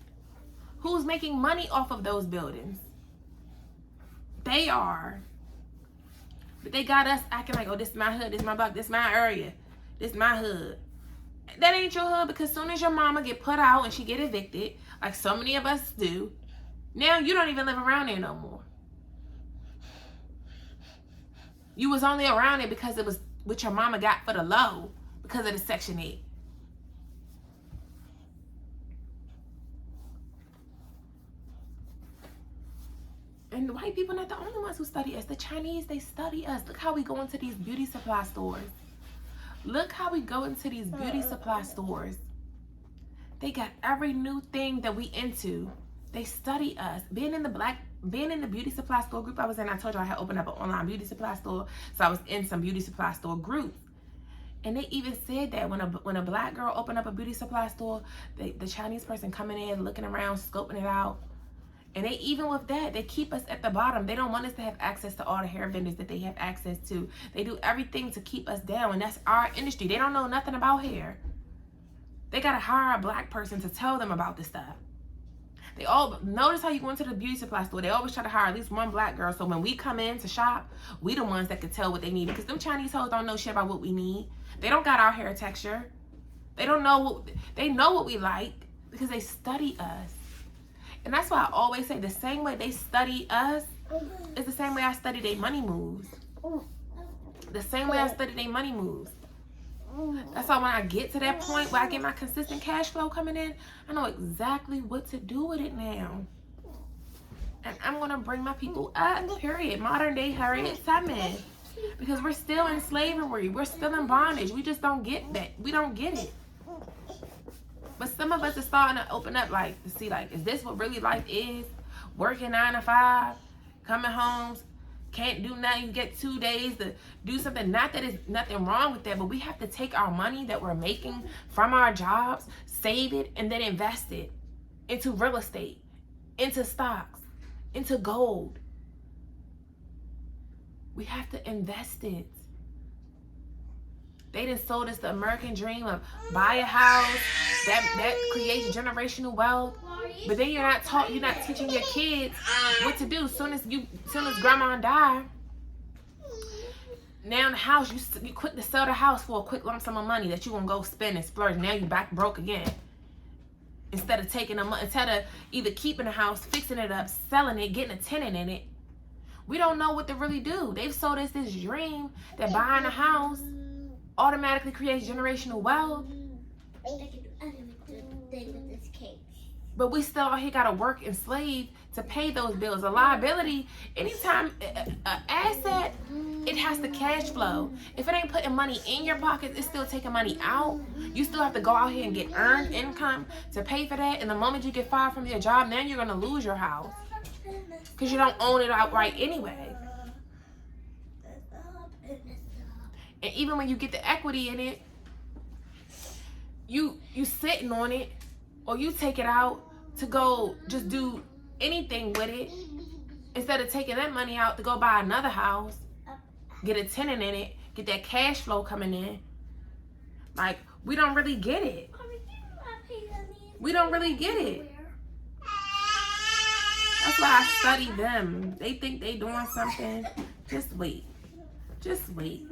Who's making money off of those buildings? They are. But they got us acting like, oh, this is my hood, this is my block, this is my area, this is my hood. That ain't your hood, because soon as your mama get put out and she get evicted, like so many of us do, now you don't even live around there no more. You was only around it because it was what your mama got for the low because of the Section 8. And the white people not the only ones who study us. The Chinese, they study us. Look how we go into these beauty supply stores. Look how we go into these beauty supply stores. They got every new thing that we into. They study us. Being in the beauty supply store group I was in, I told you I had opened up an online beauty supply store. So I was in some beauty supply store groups. And they even said that when a black girl opened up a beauty supply store, the Chinese person coming in, looking around, scoping it out. And they, even with that, they keep us at the bottom. They don't want us to have access to all the hair vendors that they have access to. They do everything to keep us down, and that's our industry. They don't know nothing about hair. They gotta hire a black person to tell them about this stuff. They all, notice how you go into the beauty supply store, they always try to hire at least one black girl, so when we come in to shop, we the ones that can tell what they need, because them Chinese hoes don't know shit about what we need. They don't got our hair texture. They don't know they know what we like, because they study us. And that's why I always say the same way they study us is the same way I study their money moves. The same way I study their money moves. That's why when I get to that point where I get my consistent cash flow coming in, I know exactly what to do with it now. And I'm going to bring my people up, period. Modern day Harriet Tubman. Because we're still in slavery. We're still in bondage. We just don't get that. We don't get it. But some of us are starting to open up, like, to see, like, is this what really life is? Working 9 to 5, coming home, can't do nothing. You get 2 days to do something. Not that there's nothing wrong with that, but we have to take our money that we're making from our jobs, save it, and then invest it into real estate, into stocks, into gold. We have to invest it. They done sold us the American dream of buy a house, that creates generational wealth. But then you're not teaching your kids what to do. Soon as grandma die, now the house, you quick to sell the house for a quick lump sum of money that you gonna go spend and splurge. Now you back broke again. Instead of either keeping the house, fixing it up, selling it, getting a tenant in it. We don't know what to really do. They've sold us this dream that buying a house automatically creates generational wealth. But we still out here gotta work and slave to pay those bills. A liability, anytime an asset, it has to cash flow. If it ain't putting money in your pockets, it's still taking money out. You still have to go out here and get earned income to pay for that. And the moment you get fired from your job, now you're gonna lose your house because you don't own it outright anyway. And even when you get the equity in it, you sitting on it, or you take it out to go just do anything with it, instead of taking that money out to go buy another house, get a tenant in it, get that cash flow coming in. Like, we don't really get it. We don't really get it. That's why I study them. They think they doing something. Just wait. Just wait.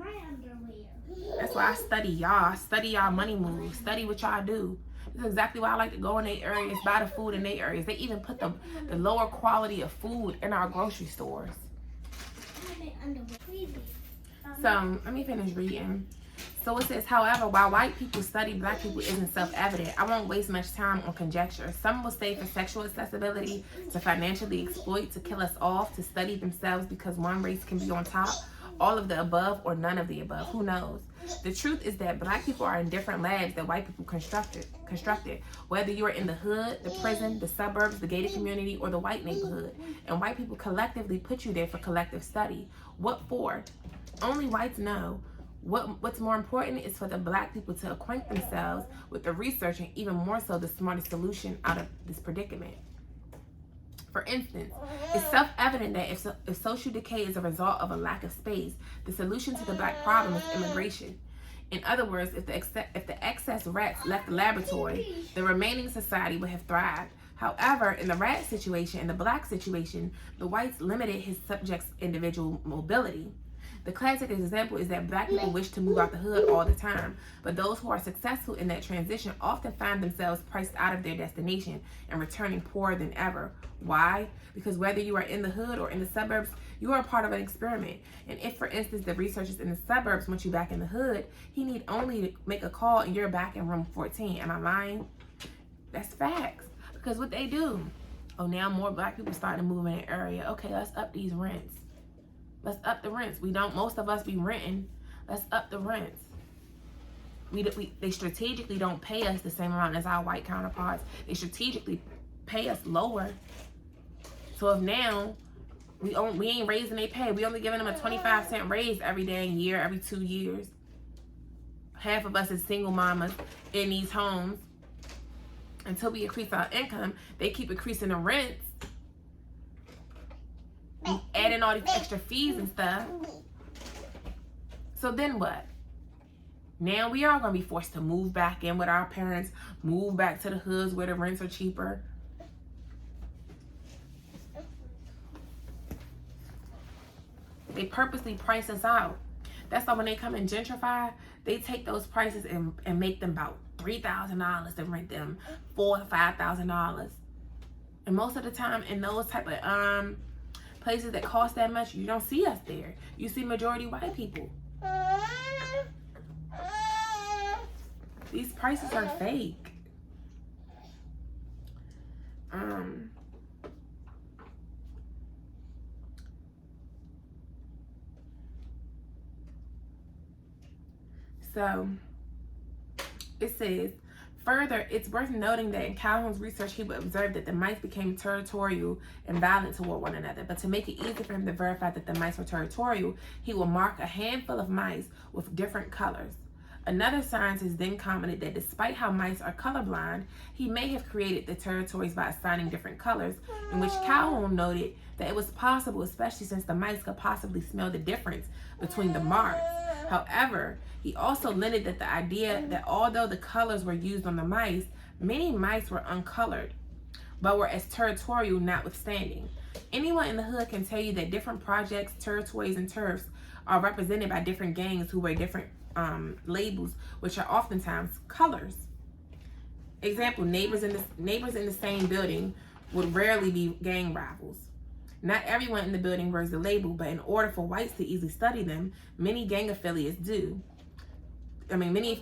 That's why I study y'all. I study y'all money moves. Study what y'all do. This is exactly why I like to go in their areas, buy the food in their areas. They even put the lower quality of food in our grocery stores. So, let me finish reading. So it says, however, while white people study black people isn't self-evident, I won't waste much time on conjecture. Some will say for sexual accessibility, to financially exploit, to kill us off, to study themselves because one race can be on top, all of the above or none of the above. Who knows? The truth is that black people are in different labs that white people constructed. Whether you're in the hood, the prison, the suburbs, the gated community, or the white neighborhood. And white people collectively put you there for collective study. What for? Only whites know. What's more important is for the black people to acquaint themselves with the research and even more so the smartest solution out of this predicament. For instance, it's self-evident that if social decay is a result of a lack of space, the solution to the black problem is immigration. In other words, if the excess rats left the laboratory, the remaining society would have thrived. However, in the rat situation and the black situation, the whites limited his subject's individual mobility. The classic example is that Black people wish to move out the hood all the time, but those who are successful in that transition often find themselves priced out of their destination and returning poorer than ever. Why? Because whether you are in the hood or in the suburbs, you are a part of an experiment. And if, for instance, the researchers in the suburbs want you back in the hood, he need only to make a call and you're back in room 14. Am I lying? That's facts. Because what they do, oh, now more Black people starting to move in an area. Okay, let's up these rents. Let's up the rents. Most of us be renting. Let's up the rents. They strategically don't pay us the same amount as our white counterparts. They strategically pay us lower. So if now we ain't raising their pay, we only giving them a 25-cent raise every damn year, every 2 years. Half of us is single mamas in these homes. Until we increase our income, they keep increasing the rents. Adding all these extra fees and stuff. So then what? Now we are going to be forced to move back in with our parents, move back to the hoods where the rents are cheaper. They purposely price us out. That's why when they come and gentrify, they take those prices and make them about $3,000 and rent them $4,000 to $5,000. And most of the time in those type of places that cost that much, you don't see us there. You see majority white people. These prices are fake. So it says, further, it's worth noting that in Calhoun's research, he would observe that the mice became territorial and violent toward one another. But to make it easy for him to verify that the mice were territorial, he will mark a handful of mice with different colors. Another scientist then commented that despite how mice are colorblind, he may have created the territories by assigning different colors, in which Calhoun noted that it was possible, especially since the mice could possibly smell the difference between the marks. However, he also limited that the idea that although the colors were used on the mice, many mice were uncolored, but were as territorial notwithstanding. Anyone in the hood can tell you that different projects, territories, and turfs are represented by different gangs who wear different labels, which are oftentimes colors. Example, neighbors in the same building would rarely be gang rivals. Not everyone in the building wears the label, but in order for whites to easily study them, many gang affiliates do. Many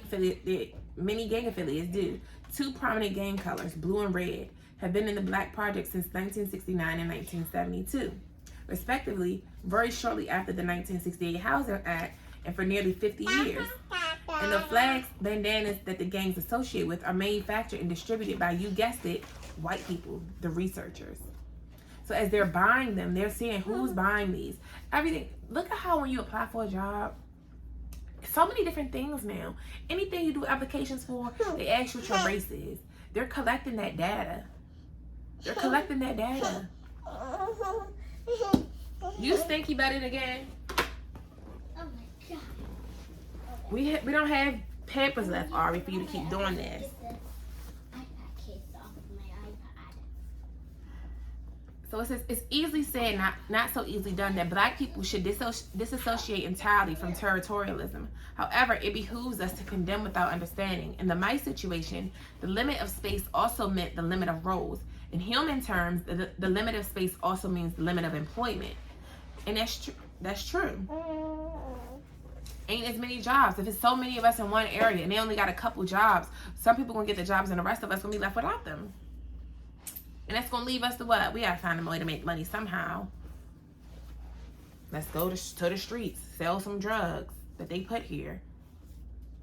gang affiliates do. Two prominent gang colors, blue and red, have been in the Black Project since 1969 and 1972, respectively, very shortly after the 1968 Housing Act and for nearly 50 years. And the flags, bandanas that the gangs associate with are manufactured and distributed by, you guessed it, white people, the researchers. So as they're buying them, they're seeing who's buying these. Everything. Look at how when you apply for a job, so many different things now. Anything you do applications for, they ask you what your race is. They're collecting that data. They're collecting that data. You stinky butted again. Oh my God. We don't have papers left, Ari, for you to keep doing this. So it says, it's easily said, not so easily done, that Black people should disassociate entirely from territorialism. However, it behooves us to condemn without understanding. In the mice situation, the limit of space also meant the limit of roles. In human terms, the limit of space also means the limit of employment. And that's true. Ain't as many jobs. If it's so many of us in one area and they only got a couple jobs, some people gonna get the jobs and the rest of us gonna be left without them. And that's gonna leave us to what? We gotta find a way to make money somehow. Let's go to the streets, sell some drugs that they put here.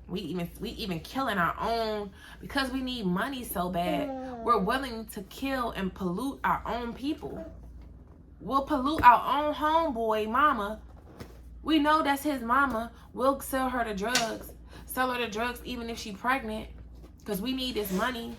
We even killing our own, because we need money so bad. We're willing to kill and pollute our own people. We'll pollute our own homeboy mama. We know that's his mama. We'll sell her the drugs. Sell her the drugs even if she's pregnant, because we need this money.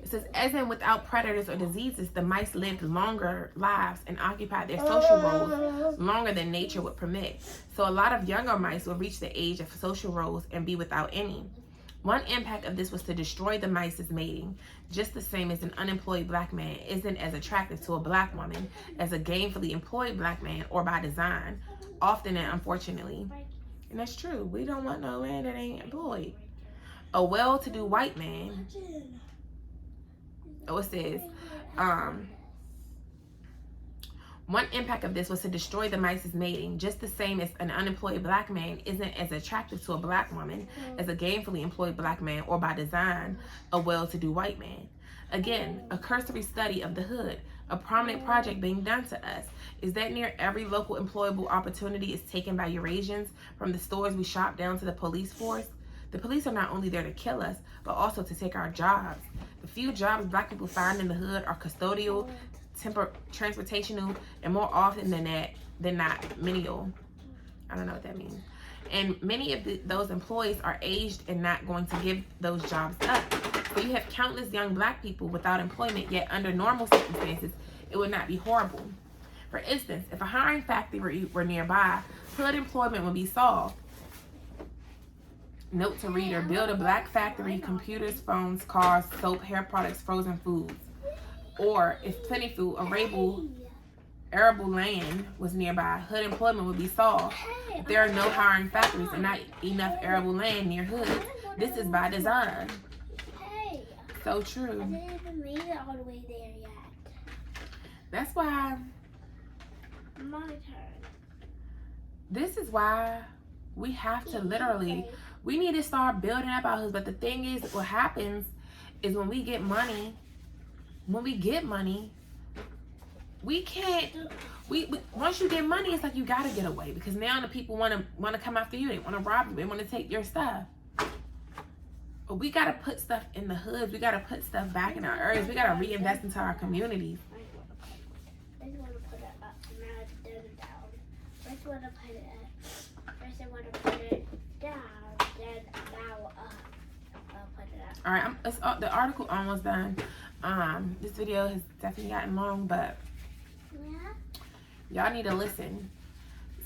It says, as in without predators or diseases, the mice lived longer lives and occupied their social roles longer than nature would permit. So a lot of younger mice will reach the age of social roles and be without any. One impact of this was to destroy the mice's mating, just the same as an unemployed black man isn't as attractive to a black woman as a gainfully employed black man, or by design, often and unfortunately. And that's true. We don't want no man that ain't employed. A well-to-do white man, it says, one impact of this was to destroy the mice's mating, just the same as an unemployed black man isn't as attractive to a black woman as a gainfully employed black man, or by design, a well-to-do white man. Again, a cursory study of the hood, a prominent project being done to us, is that near every local employable opportunity is taken by Eurasians, from the stores we shop down to the police force. The police are not only there to kill us, but also to take our jobs. The few jobs black people find in the hood are custodial, transportational, and more often than not, menial. I don't know what that means. And many of those employees are aged and not going to give those jobs up. So you have countless young black people without employment, yet under normal circumstances, it would not be horrible. For instance, if a hiring factory were nearby, hood employment would be solved. Note to reader: build a black factory, computers, phones, cars, soap, hair products, frozen foods. Or if plentiful, arable land was nearby, hood employment would be solved. If there are no hiring factories and not enough arable land near hood, this is by design. So true. I didn't even made it all the way there yet. That's why. My turn. This is why we have to literally, we need to start building up our hoods. But the thing is, what happens is when we get money, we can't. We once you get money, it's like you gotta get away, because now the people want to come after you. They want to rob you. They want to take your stuff. But we gotta put stuff in the hoods. We gotta put stuff back in our areas. We gotta reinvest into our communities. I just want to put it up. Now it's down. First I want to put it up. First I want to put it down. Then now up. I'll put it up. All right, the article almost done. This video has definitely gotten long, but y'all need to listen.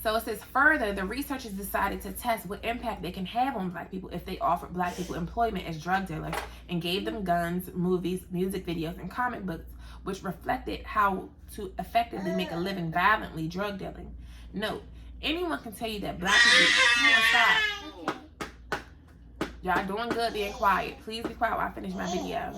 So it says, further, the researchers decided to test what impact they can have on black people if they offered black people employment as drug dealers and gave them guns, movies, music videos, and comic books, which reflected how to effectively make a living violently drug dealing. Note, anyone can tell you that black people... Stop. Y'all doing good being quiet. Please be quiet while I finish my video.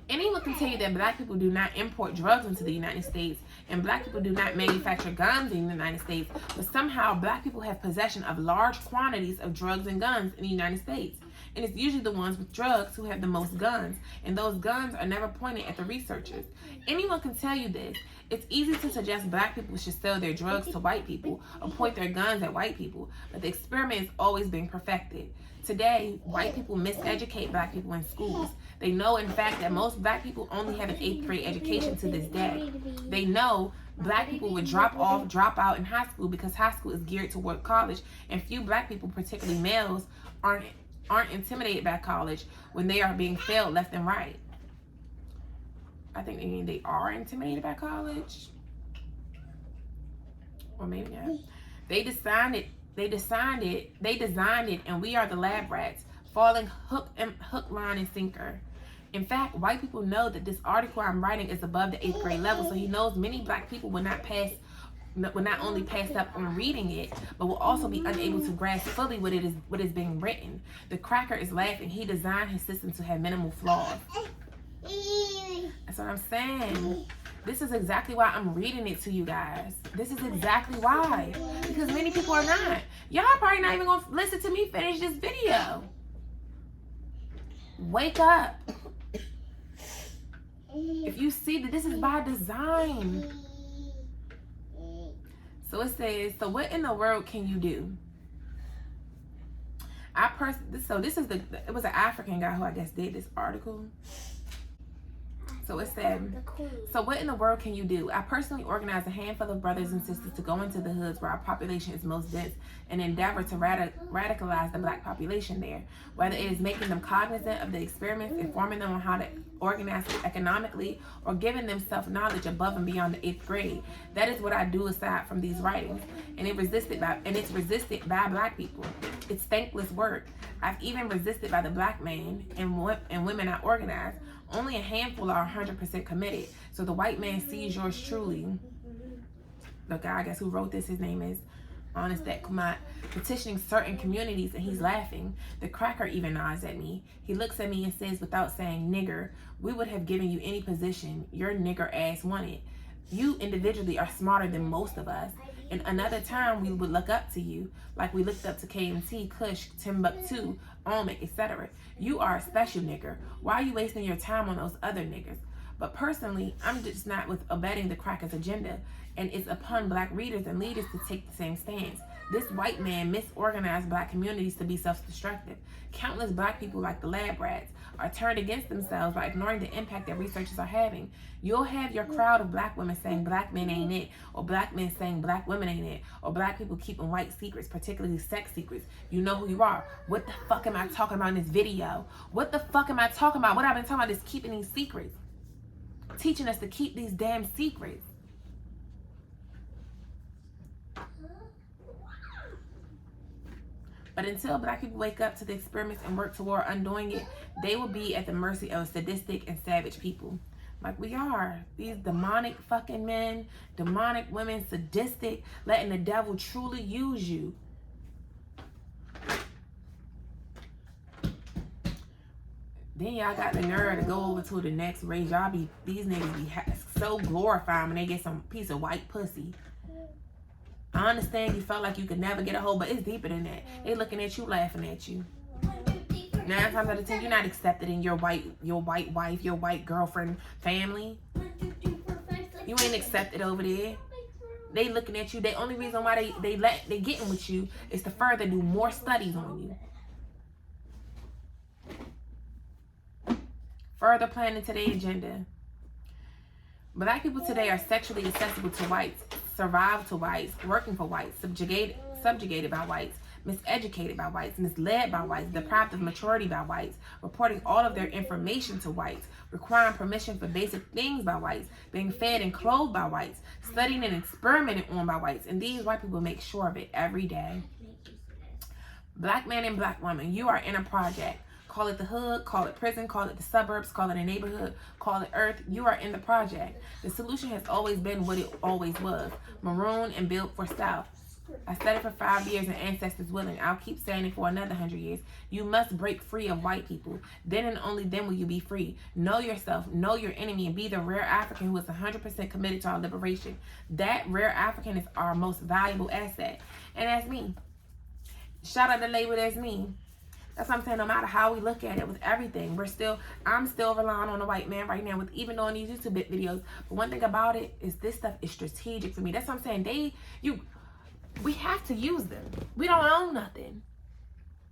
Anyone can tell you that black people do not import drugs into the United States, and black people do not manufacture guns in the United States, but somehow black people have possession of large quantities of drugs and guns in the United States. And it's usually the ones with drugs who have the most guns, and those guns are never pointed at the researchers. Anyone can tell you this. It's easy to suggest black people should sell their drugs to white people or point their guns at white people, but the experiment is always being perfected. Today, white people miseducate black people in schools. They know, in fact, that most black people only have an 8th grade education to this day. They know black people would drop out in high school because high school is geared toward college, and few black people, particularly males, aren't intimidated by college when they are being failed left and right. I think they are intimidated by college. Or maybe not. They designed it, and we are the lab rats, falling hook, line, and sinker. In fact, white people know that this article I'm writing is above the 8th grade level, so he knows many black people will not only pass up on reading it, but will also be unable to grasp fully what is being written. The cracker is laughing. He designed his system to have minimal flaws. That's what I'm saying. This is exactly why I'm reading it to you guys. This is exactly why. Because many people are not. Y'all probably not even gonna listen to me finish this video. Wake up. If you see that this is by design. So it says, so what in the world can you do? It was an African guy who I guess did this article. So it said, so what in the world can you do? I personally organized a handful of brothers and sisters to go into the hoods where our population is most dense and endeavor to radicalize the black population there, whether it is making them cognizant of the experiments, informing them on how to organize economically, or giving them self-knowledge above and beyond the 8th grade. That is what I do aside from these writings, and it's resisted by black people. It's thankless work. I've even resisted by the black man and women I organize. Only a handful are 100% committed. So the white man sees yours truly. The guy, I guess, who wrote this, his name is Honest That Kumat, petitioning certain communities, and he's laughing. The cracker even nods at me. He looks at me and says, without saying nigger, we would have given you any position your nigger ass wanted. You individually are smarter than most of us. In another time, we would look up to you, like we looked up to KMT, Kush, Timbuktu, Olmec, etc. You are a special nigger. Why are you wasting your time on those other niggers? But personally, I'm just not with abetting the crackers' agenda, and it's upon black readers and leaders to take the same stance. This white man misorganized black communities to be self-destructive. Countless black people, like the lab rats, are turned against themselves by ignoring the impact that researchers are having. You'll have your crowd of black women saying black men ain't it, or black men saying black women ain't it, or black people keeping white secrets, particularly sex secrets. You know who you are. What the fuck am I talking about in this video? What the fuck am I talking about? What I've been talking about is keeping these secrets. Teaching us to keep these damn secrets. But until black people wake up to the experiments and work toward undoing it, they will be at the mercy of sadistic and savage people. Like we are. These demonic fucking men, demonic women, sadistic, letting the devil truly use you. Then y'all got the nerve to go over to the next race. Y'all be, these niggas be so glorified when they get some piece of white pussy. I understand you felt like you could never get a hold, but it's deeper than that. They looking at you, laughing at you. 9 times out of 10, you're not accepted in your white wife, your white girlfriend family. You ain't accepted over there. They looking at you. The only reason why they getting with you is to further do more studies on you. Further planning to their agenda. Black people today are sexually accessible to whites, survive to whites, working for whites, subjugated by whites, miseducated by whites, misled by whites, deprived of maturity by whites, reporting all of their information to whites, requiring permission for basic things by whites, being fed and clothed by whites, studying and experimented on by whites, and these white people make sure of it every day. Black man and black woman, you are in a project. Call it the hood, call it prison, call it the suburbs, call it a neighborhood, call it earth. You are in the project. The solution has always been what it always was. Maroon and built for South. I said it for 5 years and ancestors willing. I'll keep saying it for another 100 years. You must break free of white people. Then and only then will you be free. Know yourself, know your enemy, and be the rare African who is 100% committed to our liberation. That rare African is our most valuable asset. And that's me. Shout out to label, that's me. That's what I'm saying. No matter how we look at it with everything, I'm still relying on the white man right now with even doing these YouTube videos. But one thing about it is this stuff is strategic for me. That's what I'm saying. We have to use them. We don't own nothing.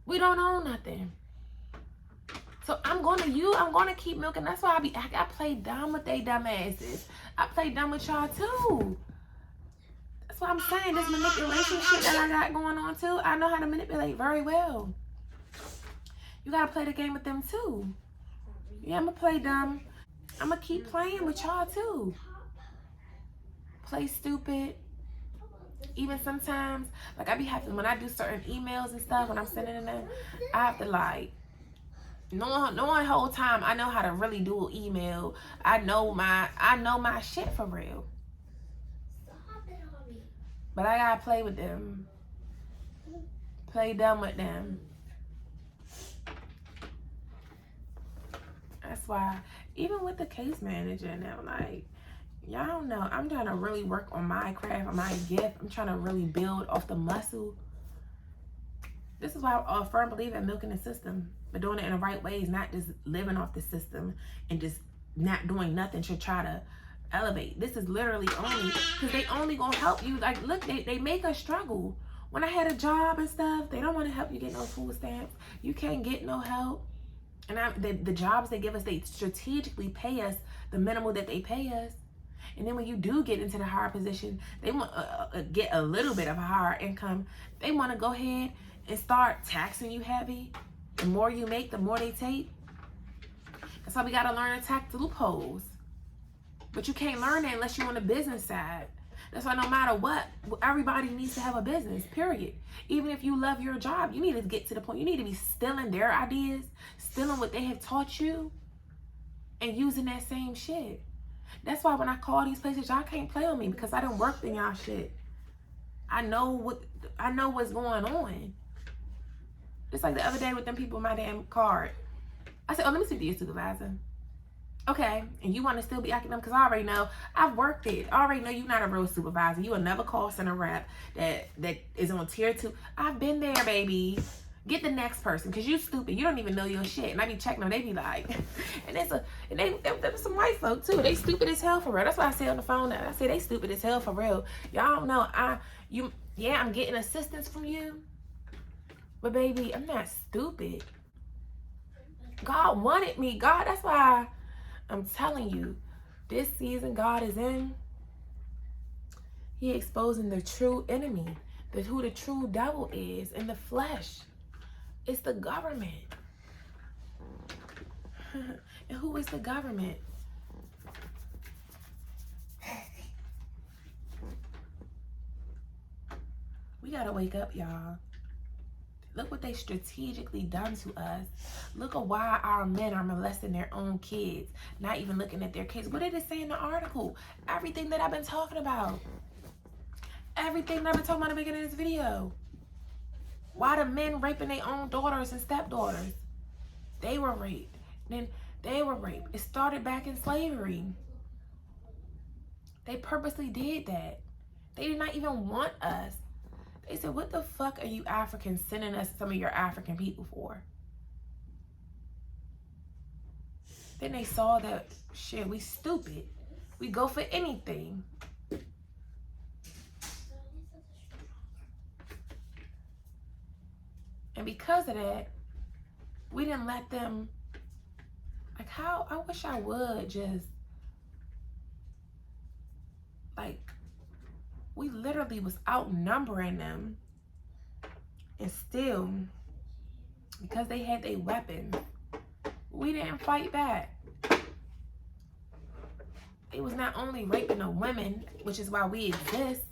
We don't own nothing. So I'm gonna keep milking. That's why I play dumb with they dumb asses. I play dumb with y'all too. That's what I'm saying. This manipulation shit that I got going on too, I know how to manipulate very well. You gotta play the game with them too. Yeah, I'm gonna play dumb. I'm gonna keep playing with y'all too. Play stupid. Even sometimes, like I be having, when I do certain emails and stuff, when I'm sending them, I have to like, knowing whole time, I know how to really do an email. I know my shit for real. But I gotta play with them. Play dumb with them. That's why, even with the case manager now, like, y'all don't know, I'm trying to really work on my craft, on my gift. I'm trying to really build off the muscle. This is why I firmly believe in milking the system, but doing it in the right ways, not just living off the system and just not doing nothing to try to elevate. This is literally only, because they only gonna help you. Like, look, they make us struggle. When I had a job and stuff, they don't want to help you get no food stamps. You can't get no help. And the jobs they give us, they strategically pay us the minimal that they pay us. And then when you do get into the higher position, they want get a little bit of a higher income. They want to go ahead and start taxing you heavy. The more you make, the more they take. That's why we got to learn to tax loopholes. But you can't learn that unless you're on the business side. That's why no matter what, everybody needs to have a business, period. Even if you love your job, you need to get to the point. You need to be stealing their ideas, stealing what they have taught you, and using that same shit. That's why when I call these places, y'all can't play with me because I done worked in y'all shit. I know what's going on. Just like the other day with them people with my damn card. I said, oh, let me speak to your supervisor. Okay, and you want to still be acting up because I already know. I've worked it. I already know you're not a real supervisor. You another call center rep that is on tier 2. I've been there, baby. Get the next person because you stupid. You don't even know your shit. And I be checking them. They be like, and there's some white folk too. They stupid as hell for real. That's why I say on the phone that I say they stupid as hell for real. Y'all don't know. I'm getting assistance from you, but baby, I'm not stupid. God wanted me. God, that's why I'm telling you, this season God is in. He exposing the true enemy, who the true devil is in the flesh. It's the government. And who is the government? We gotta wake up, y'all. Look what they strategically done to us. Look at why our men are molesting their own kids, not even looking at their kids. What did it say in the article? Everything that I've been talking about. Everything that I've been talking about at the beginning of this video. Why the men raping their own daughters and stepdaughters? They were raped. Then they were raped. It started back in slavery. They purposely did that. They did not even want us. They said, what the fuck are you Africans sending us some of your African people for? Then they saw that, shit, we stupid. We go for anything. And because of that, we didn't let them, like how, I wish I would just, like, we literally was outnumbering them. And still, because they had their weapons, we didn't fight back. They was not only raping the women, which is why we exist.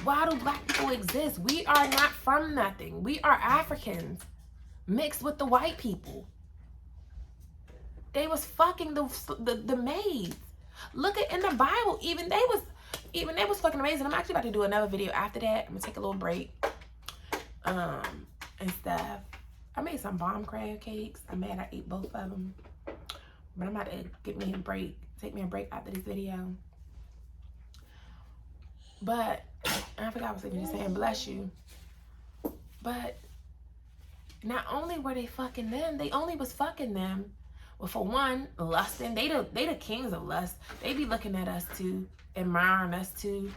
Why do black people exist? We are not from nothing. We are Africans mixed with the white people. They was fucking the maids. Look at in the Bible, even they was fucking amazing. I'm actually about to do another video after that. I'm gonna take a little break. And stuff. I made some bomb crab cakes. I'm mad I ate both of them. But I'm about to get me a break. Take me a break after this video. But I forgot what I was saying. Bless you. But not only were they fucking them, they only was fucking them. Well, for one, lusting. They the kings of lust. They be looking at us too, admiring us too.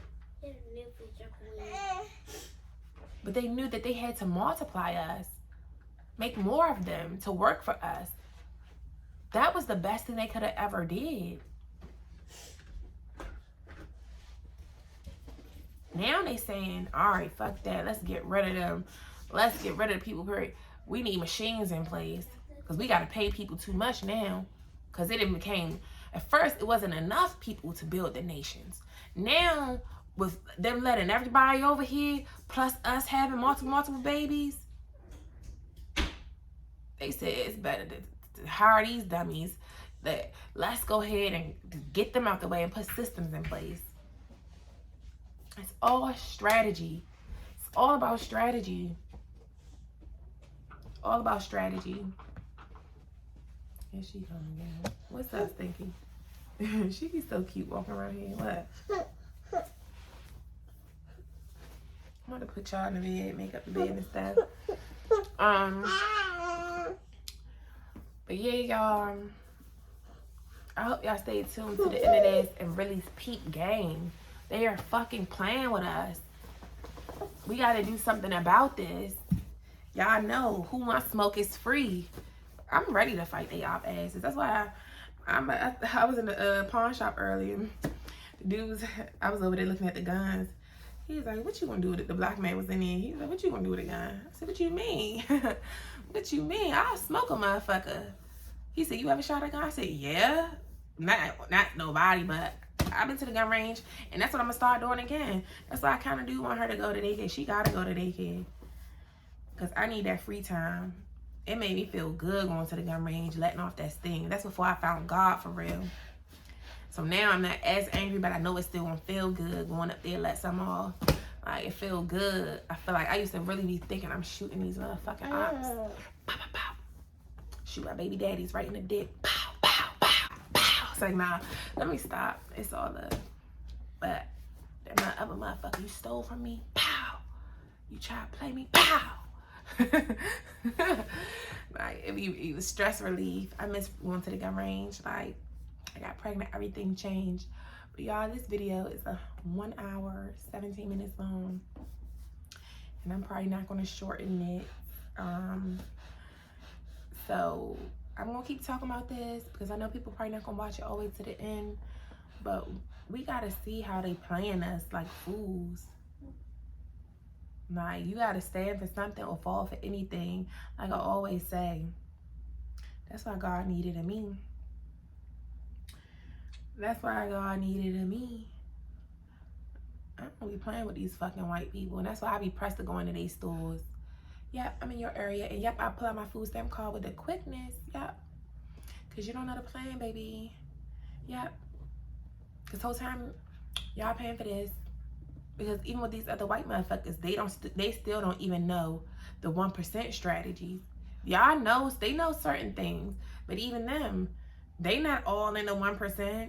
But they knew that they had to multiply us, make more of them to work for us. That was the best thing they could have ever did. Now they saying, all right, fuck that. Let's get rid of them. Let's get rid of the people. Period. We need machines in place because we got to pay people too much now because it became, at first, it wasn't enough people to build the nations. Now, with them letting everybody over here, plus us having multiple babies, they said it's better to hire these dummies. That let's go ahead and get them out the way and put systems in place. It's all strategy. It's all about strategy. All about strategy. Here she come again. What's up, Stinky? She be so cute walking around here. What? I'm gonna put y'all in the bed, make up the bed and stuff. But yeah, y'all. I hope y'all stay tuned to the end of this and really peep game. They are fucking playing with us. We gotta do something about this. Y'all know who wants smoke is free. I'm ready to fight they op asses. That's why I was in the pawn shop earlier. The dudes, I was over there looking at the guns. He was like, what you gonna do with it? The black man was in there. He was like, what you gonna do with a gun? I said, what you mean? What you mean? I'll smoke a motherfucker. He said, you ever shot a gun? I said, yeah. Not nobody, but I've been to the gun range, and that's what I'm gonna start doing again. That's why I kind of do want her to go to daycare. She gotta go to daycare, because I need that free time. It made me feel good going to the gun range, letting off that sting. That's before I found God for real. So now I'm not as angry, but I know it still won't feel good going up there, let some off. Like, it feel good. I feel like I used to really be thinking I'm shooting these motherfucking ops. Pow, pow, pow. Shoot my baby daddies right in the dick. Pow, pow, pow, pow. It's like, nah, let me stop. It's all love. But that other motherfucker you stole from me, pow. You try to play me, pow. Like, it was stress relief. I miss going to the gun range. Like, I got pregnant, everything changed. But y'all, this video is a 1 hour, 17 minutes long. And I'm probably not gonna shorten it. So I'm gonna keep talking about this because I know people probably not gonna watch it all the way to the end. But we gotta see how they playing us like fools. Like, you gotta stand for something or fall for anything. Like I always say, that's why God needed a me. That's why God needed a me. I don't be playing with these fucking white people. And that's why I be pressed to go into these stores. Yep, I'm in your area. And yep, I pull out my food stamp card with the quickness. Yep. Because you don't know the plan, baby. Yep. This whole time, y'all paying for this. Because even with these other white motherfuckers, they still don't even know the 1% strategies. Y'all know, they know certain things. But even them, they not all in the 1%.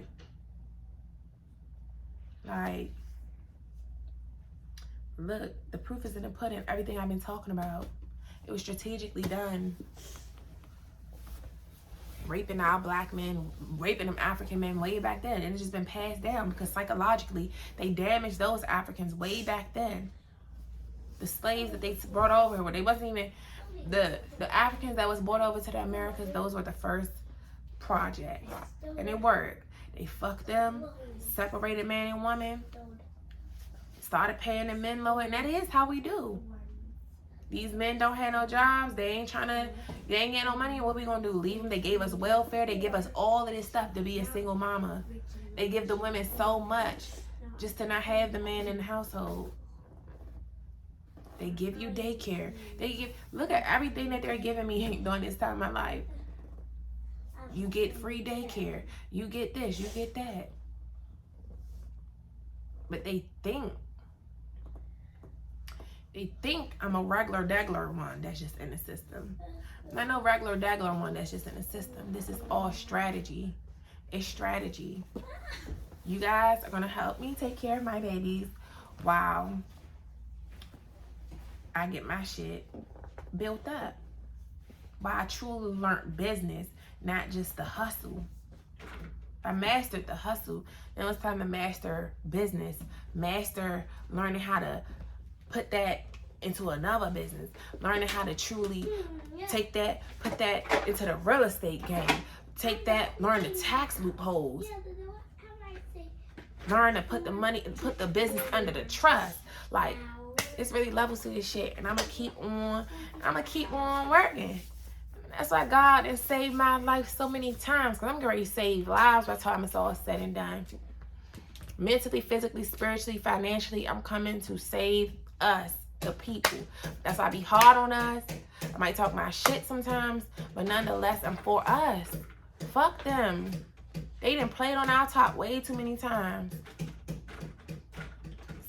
Like, look, the proof is in the pudding. Everything I've been talking about, it was strategically done. Raping our black men, raping them African men way back then. And it's just been passed down because psychologically, they damaged those Africans way back then. The slaves that they brought over, where they wasn't even, the Africans that was brought over to the Americas, those were the first project. And it worked. They fucked them, separated man and woman, started paying the men lower, and that is how we do. These men don't have no jobs. They ain't getting no money. What we gonna do? Leave them? They gave us welfare. They give us all of this stuff to be a single mama. They give the women so much just to not have the man in the household. They give you daycare. Look at everything that they're giving me during this time of my life. You get free daycare. You get this. You get that. But they think I'm a regular degler one that's just in the system. Not no regular degler one that's just in the system. This is all strategy. It's strategy. You guys are gonna help me take care of my babies while I get my shit built up. While I truly learned business, not just the hustle. I mastered the hustle. Now it's time to master business. Master learning how to put that into another business. Learning how to truly take that, put that into the real estate game. Take that, learn the tax loopholes. Learn to put the money, put the business under the trust. Like, it's really levels to this shit. And I'm gonna keep on working. That's why God has saved my life so many times. Because I'm going to save lives by the time it's all said and done. Mentally, physically, spiritually, financially, I'm coming to save us, the people. That's why I be hard on us. I might talk my shit sometimes. But nonetheless, I'm for us. Fuck them. They done played on our top way too many times.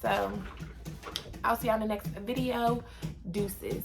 So, I'll see y'all in the next video. Deuces.